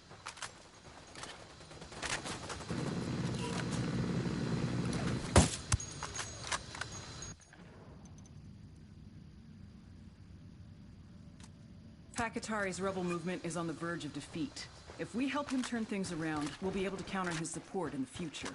Pakatari's rebel movement is on the verge of defeat. If we help him turn things around, we'll be able to count on his support in the future.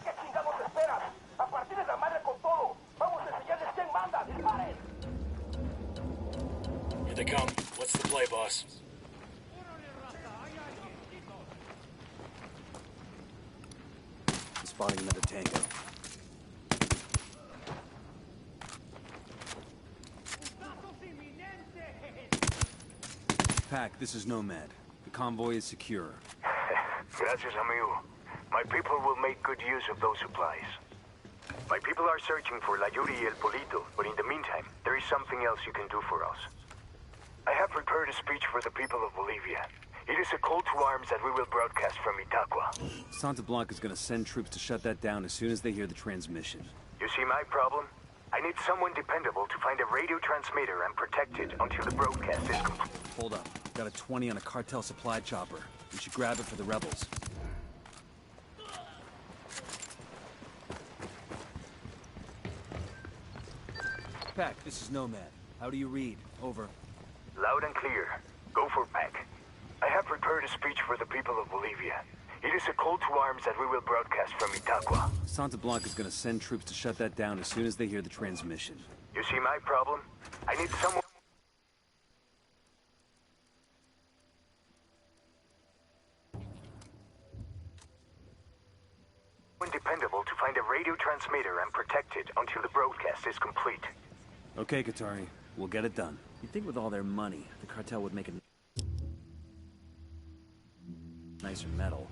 ¿Qué chingados esperas? A partir de la madre con todo. Vamos a enseñarles quién manda. ¡Disparen! Here they come. What's the play, boss? Spotting another tango. Pac, this is Nomad. The convoy is secure. Gracias, amigo. My people will make good use of those supplies. My people are searching for La Yuri y El Polito, but in the meantime, there is something else you can do for us. I have prepared a speech for the people of Bolivia. It is a call to arms that we will broadcast from Itaqua. Santa Blanca's gonna send troops to shut that down as soon as they hear the transmission. You see my problem? I need someone dependable to find a radio transmitter and protect it until the broadcast is complete. Hold up. Got a 20 on a cartel supply chopper. We should grab it for the rebels. Pac, this is Nomad. How do you read? Over. Loud and clear. Go for Pac. I have prepared a speech for the people of Bolivia. It is a call to arms that we will broadcast from Itaqua. Santa Blanca's gonna send troops to shut that down as soon as they hear the transmission. You see my problem? I need someone dependable to find a radio transmitter and protect it until the broadcast is complete. Okay, Qatari. We'll get it done. You'd think with all their money, the cartel would make a nicer metal.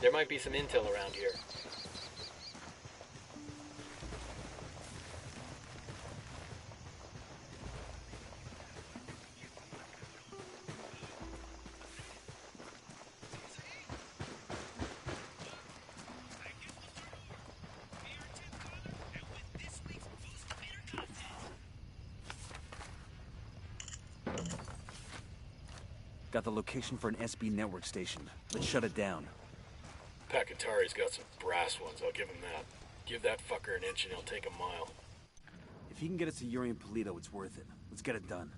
There might be some intel around here. Got the location for an SB network station. Let's shut it down. Pakatari's got some brass ones, I'll give him that. Give that fucker an inch and he'll take a mile. If he can get us to Yuri and Polito, it's worth it. Let's get it done.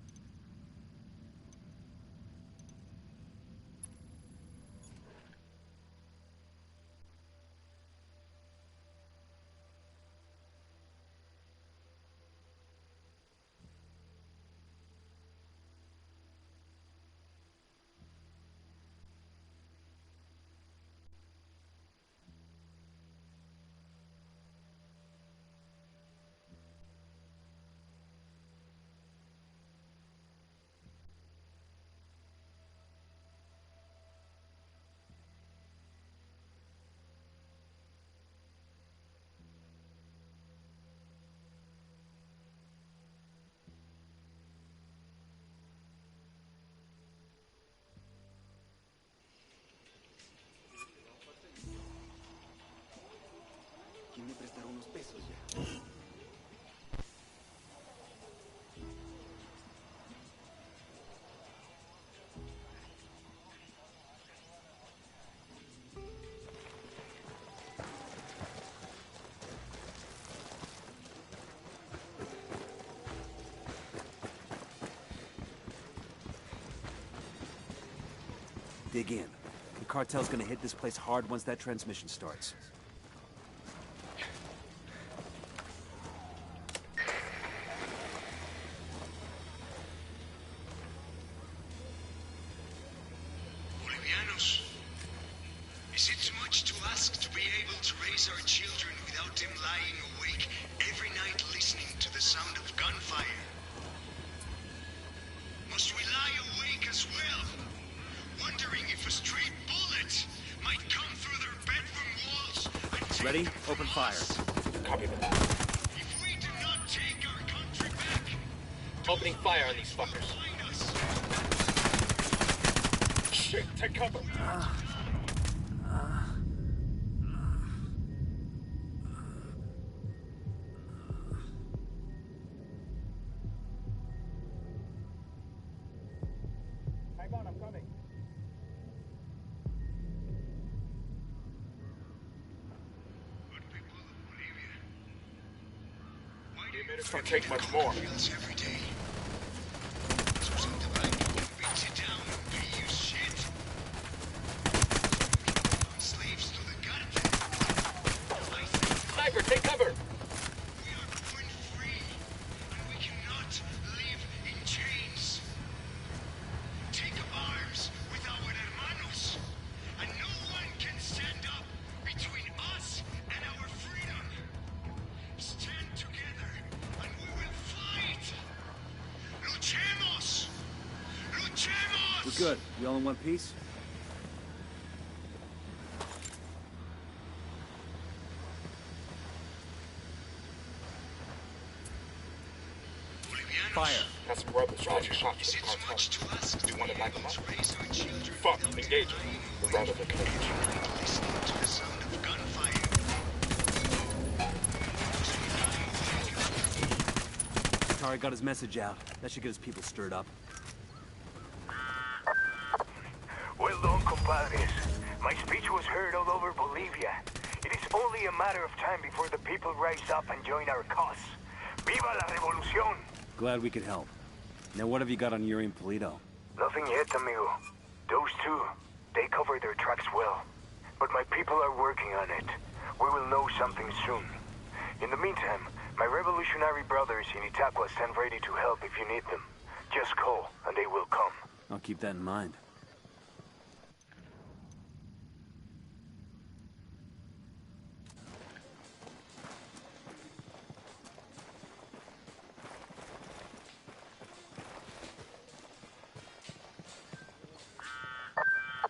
Me prestaron unos pesos ya. Dig in. The cartel's gonna hit this place hard once that transmission starts. Bolivianos, is it too much to ask to be able to raise our children without them lying awake every night listening to the sound of gunfire? Must we lie Ready? Open fire. Copy that. If we do not take our country back, Opening fire on these fuckers. Shit, take cover. Hang on, I'm coming. This can't take much more. every day. So Santa Blanca won't beat you down and pay you shit. Slaves to the cartel. Sniper, take cover. We are born free, and we cannot live in chains. Take up arms with our hermanos, and no one can stand up between us and our freedom. Stand together, and we will fight. Luchemos! Luchemos! We're good. We all in one piece? Fire. Got some rebels launching shots Is at it the cartel. much to ask Do to you want be to back able them up? to raise our children Fuck, without engage them them. lying We're out of the cage. listening to the sound of gunfire? Tari got his message out. That should get his people stirred up. Well done, compadres. My speech was heard all over Bolivia. It is only a matter of time before the people rise up and join our cause. Viva la revolución! Glad we could help. Now what have you got on Yuri and Polito? Nothing yet, amigo. Those two, they cover their tracks well. But my people are working on it. We will know something soon. In the meantime, my revolutionary brothers in Itaqua stand ready to help if you need them. Just call, and they will come. I'll keep that in mind.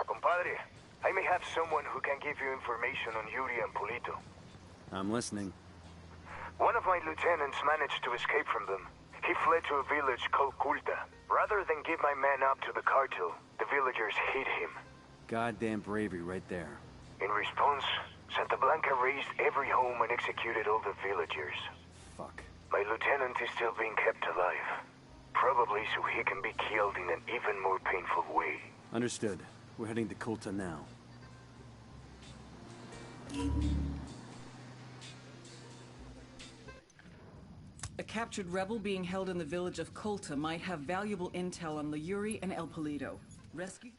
Compadre, I may have someone who can give you information on Yuri and Polito. I'm listening. One of my lieutenants managed to escape from them. He fled to a village called Culta. Rather than give my men up to the cartel, the villagers hid him. Goddamn bravery right there. In response, Santa Blanca razed every home and executed all the villagers. Fuck. My lieutenant is still being kept alive. Probably so he can be killed in an even more painful way. Understood. We're heading to Kulta now. A captured rebel being held in the village of Kulta might have valuable intel on Yuri and El Polito. Rescue...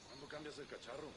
¿Cuándo cambias el cacharro?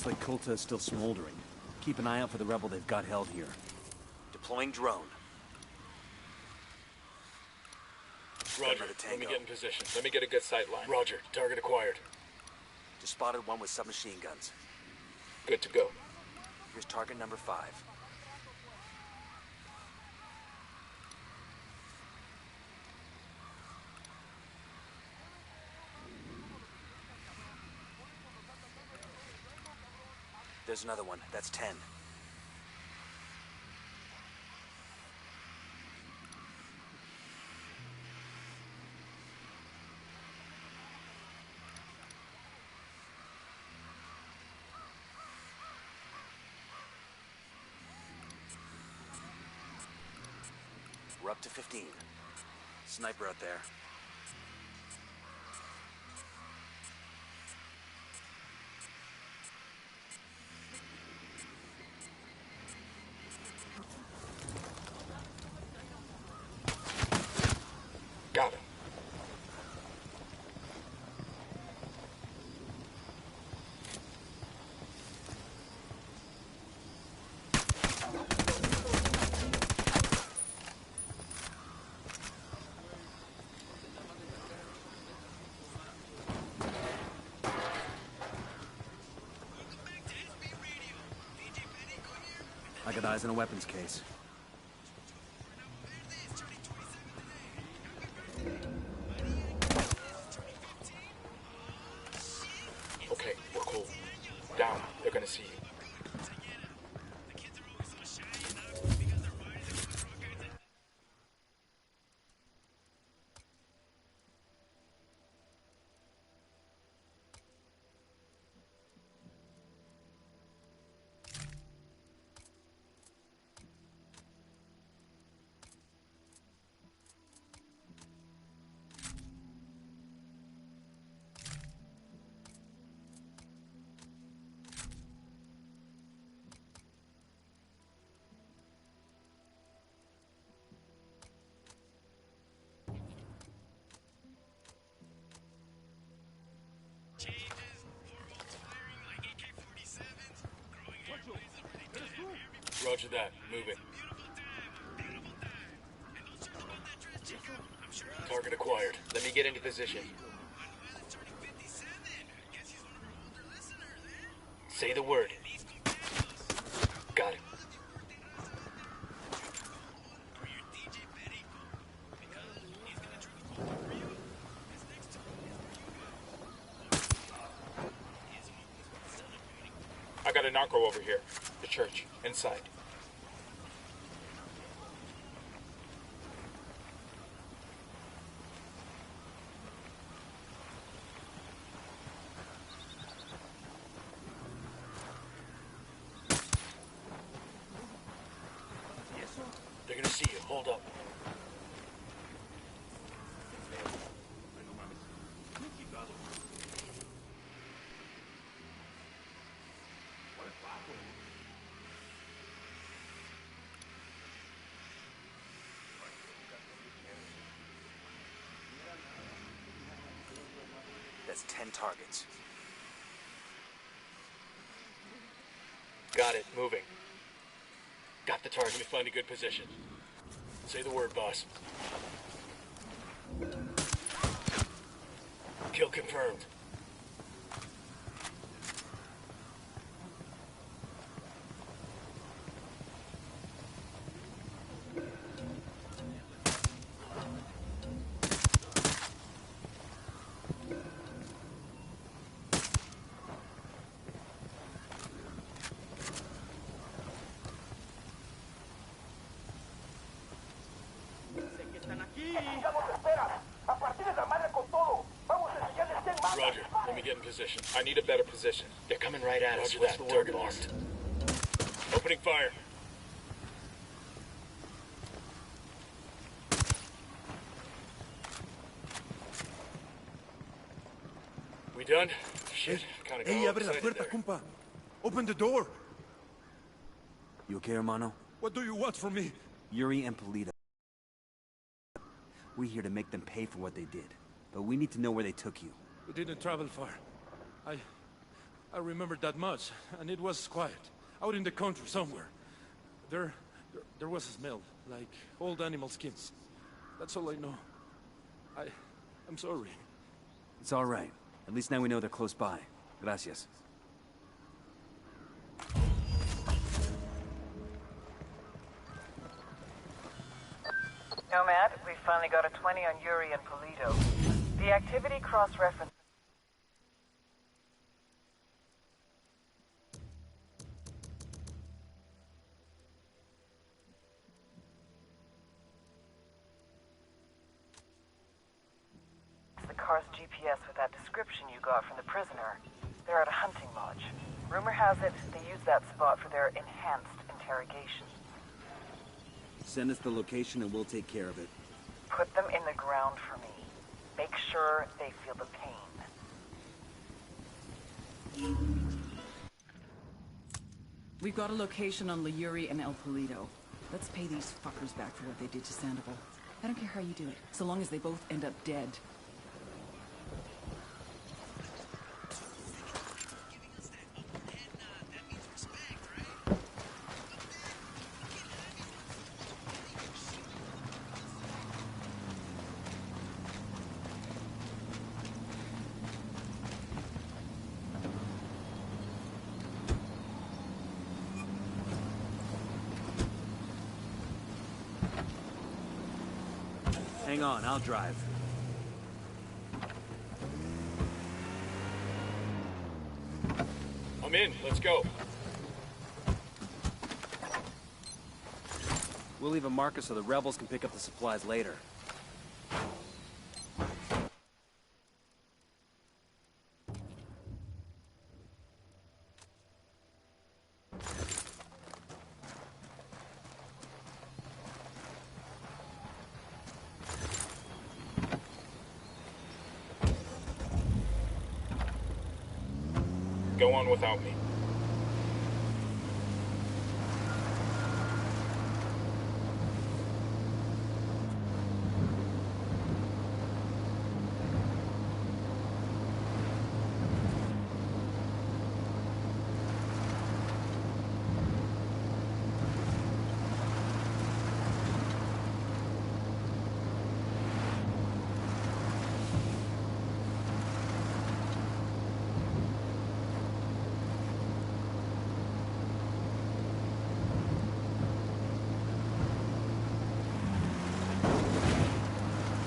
Looks like Kulta is still smoldering. Keep an eye out for the rebel they've got held here. Deploying drone. Roger, let me get in position. Let me get a good sight line. Roger, target acquired. Just spotted one with submachine guns. Good to go. Here's target number 5. There's another one. That's 10. We're up to 15. Sniper out there. Got him. I got eyes on a weapons case. Okay, we're cool. Down. They're gonna see you. Roger that. Moving. Target acquired. Let me get into position. Say the word. Got it. I got a narco over here. The church. Inside. They're gonna see you. Hold up. That's 10 targets. Got it. Moving. Got the target. Let me find a good position. Say the word, boss. Kill confirmed. Roger. Let me get in position. I need a better position. They're coming right at us. What's the target marked? Opening fire. We done? Shit. Kinda got Hey, all abre la excited puerta, there. compa. Open the door. You okay, hermano? What do you want from me? Yuri and Polito. We're here to make them pay for what they did. But we need to know where they took you. We didn't travel far. I remember that much, and it was quiet. Out in the country somewhere. There was a smell, like old animal skins. That's all I know. I'm sorry. It's all right. At least now we know they're close by. Gracias. Nomad, we finally got a 20 on Yuri and Polito. The activity cross-reference. The car's GPS with that description you got from the prisoner. They're at a hunting lodge. Rumor has it they use that spot for their enhanced interrogation. Send us the location and we'll take care of it. Put them in the ground for me. Make sure they feel the pain. We've got a location on Yuri and El Polito. Let's pay these fuckers back for what they did to Sandoval. I don't care how you do it, so long as they both end up dead. Hang on, I'll drive. I'm in. Let's go. We'll leave a marker so the rebels can pick up the supplies later. Go on without me.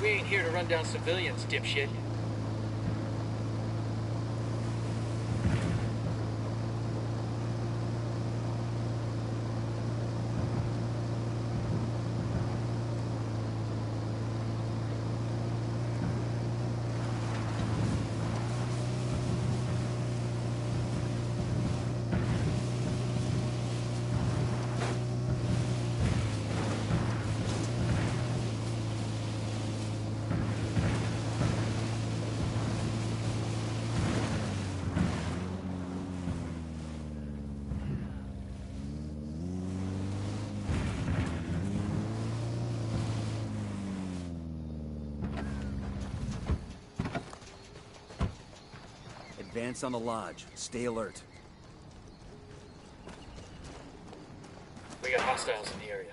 We ain't here to run down civilians, dipshit. Advance on the lodge. Stay alert. We got hostiles in the area.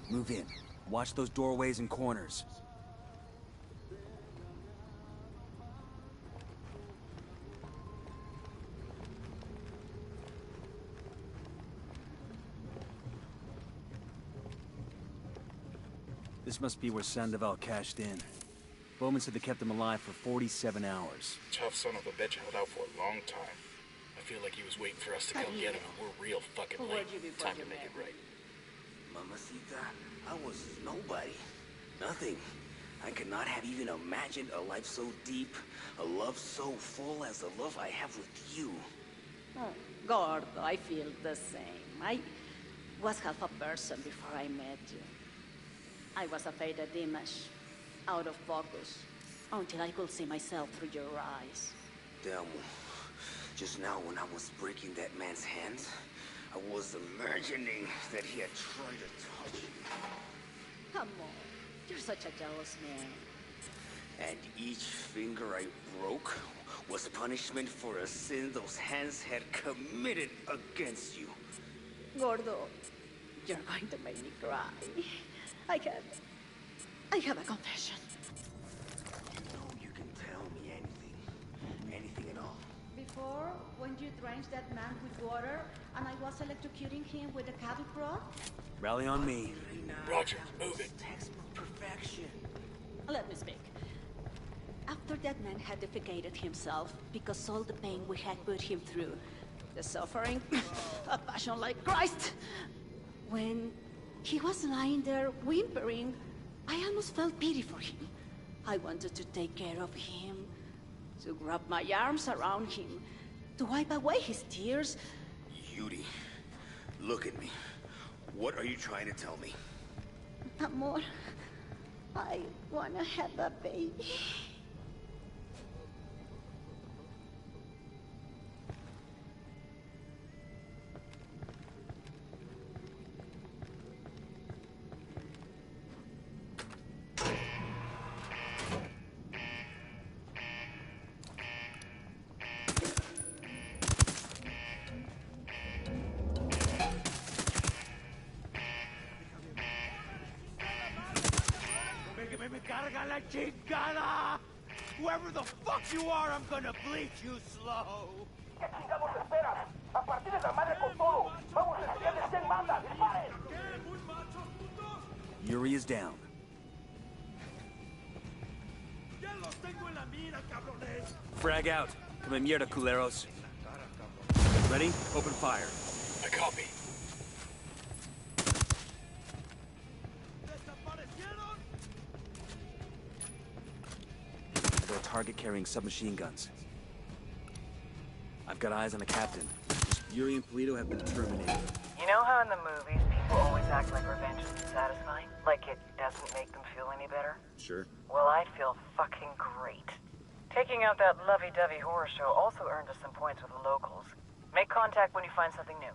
Move in. Watch those doorways and corners. This must be where Sandoval cashed in. Bowman said they kept him alive for 47 hours. Tough son of a bitch held out for a long time. I feel like he was waiting for us to come get him, and we're real fucking late. Time to make it right. Mamacita, I was nobody. Nothing. I could not have even imagined a life so deep, a love so full as the love I have with you. Oh, Gordo, I feel the same. I was half a person before I met you. I was a faded image, out of focus, until I could see myself through your eyes. Damn. Just now when I was breaking that man's hands, I was imagining that he had tried to touch you. Come on, you're such a jealous man. And each finger I broke was punishment for a sin those hands had committed against you. Gordo, you're going to make me cry. I have a confession. You know you can tell me anything at all. Before, when you drenched that man with water, and I was electrocuting him with a cattle prod? Rally on me. Roger, move it. Textbook perfection. Let me speak. After that man had defecated himself, because all the pain we had put him through, the suffering, a passion like Christ. When he was lying there whimpering, I almost felt pity for him. I wanted to take care of him, to wrap my arms around him, to wipe away his tears. Yuri, look at me. What are you trying to tell me? Amor, I wanna have a baby. Whoever the fuck you are, I'm gonna bleach you slow. Yuri is down. Frag out. Come mierda, culeros. Ready? Open fire. I copy. They're a target carrying submachine guns. I've got eyes on the captain. Yuri and Polito have been terminated. You know how in the movies people always act like revenge isn't satisfying? Like it doesn't make them feel any better? Sure. Well, I'd feel fucking great. Taking out that lovey-dovey horror show also earned us some points with the locals. Make contact when you find something new.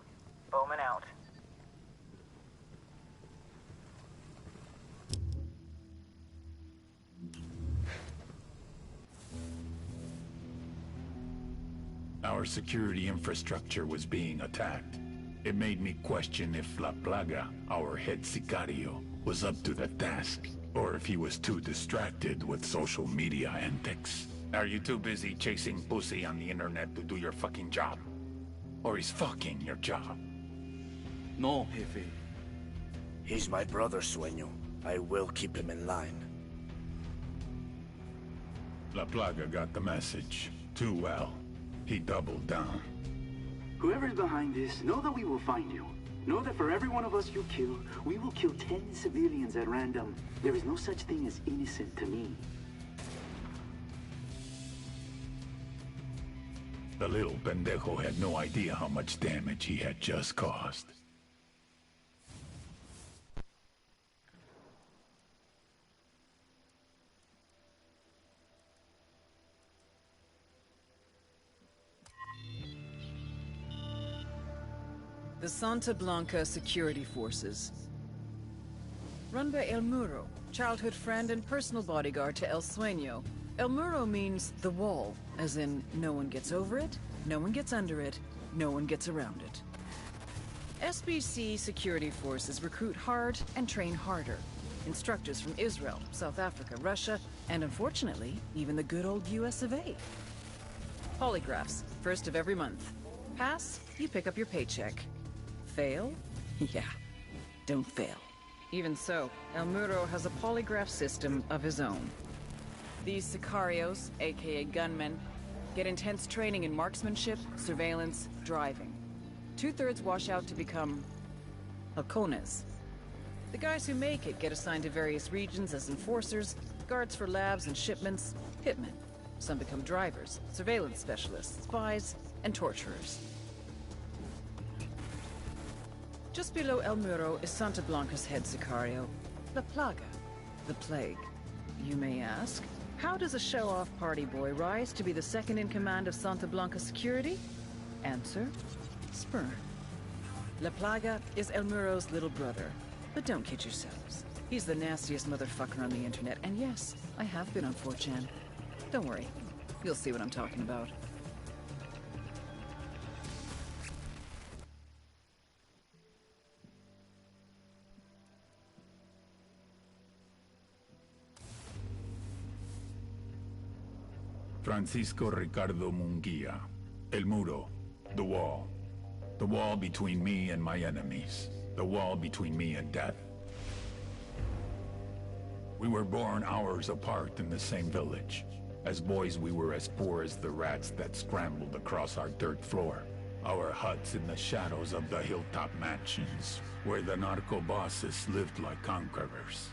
Bowman out. Our security infrastructure was being attacked. It made me question if La Plaga, our head sicario, was up to the task, or if he was too distracted with social media antics. Are you too busy chasing pussy on the internet to do your fucking job? Or is fucking your job? No, Jefe. He's my brother, Sueño. I will keep him in line. La Plaga got the message. Too well. He doubled down. Whoever's behind this, know that we will find you. Know that for every one of us you kill, we will kill 10 civilians at random. There is no such thing as innocent to me. The little pendejo had no idea how much damage he had just caused. The Santa Blanca Security Forces. Run by El Muro, childhood friend and personal bodyguard to El Sueño. El Muro means the wall, as in no one gets over it, no one gets under it, no one gets around it. SBC Security Forces recruit hard and train harder. Instructors from Israel, South Africa, Russia, and unfortunately, even the good old US of A. Polygraphs, first of every month. Pass, you pick up your paycheck. Fail? Yeah, don't fail. Even so, El Muro has a polygraph system of his own. These sicarios, aka gunmen, get intense training in marksmanship, surveillance, driving. 2/3 wash out to become halcones. The guys who make it get assigned to various regions as enforcers, guards for labs and shipments, hitmen. Some become drivers, surveillance specialists, spies, and torturers. Just below El Muro is Santa Blanca's head sicario, La Plaga, the Plague. You may ask, how does a show-off party boy rise to be the second in command of Santa Blanca security? Answer, sperm. La Plaga is El Muro's little brother, but don't kid yourselves. He's the nastiest motherfucker on the internet, and yes, I have been on 4chan. Don't worry, you'll see what I'm talking about. Francisco Ricardo Munguia. El Muro. The wall. The wall between me and my enemies. The wall between me and death. We were born hours apart in the same village. As boys, we were as poor as the rats that scrambled across our dirt floor. Our huts in the shadows of the hilltop mansions, where the narco bosses lived like conquerors.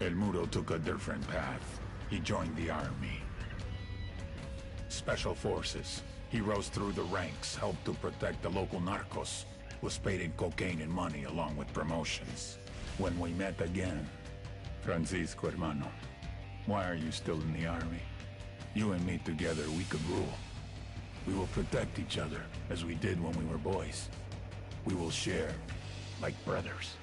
El Muro took a different path. He joined the army. Special forces. He rose through the ranks, helped to protect the local narcos, was paid in cocaine and money along with promotions. When we met again, Francisco, hermano, why are you still in the army? You and me together, we could rule. We will protect each other, as we did when we were boys. We will share, like brothers.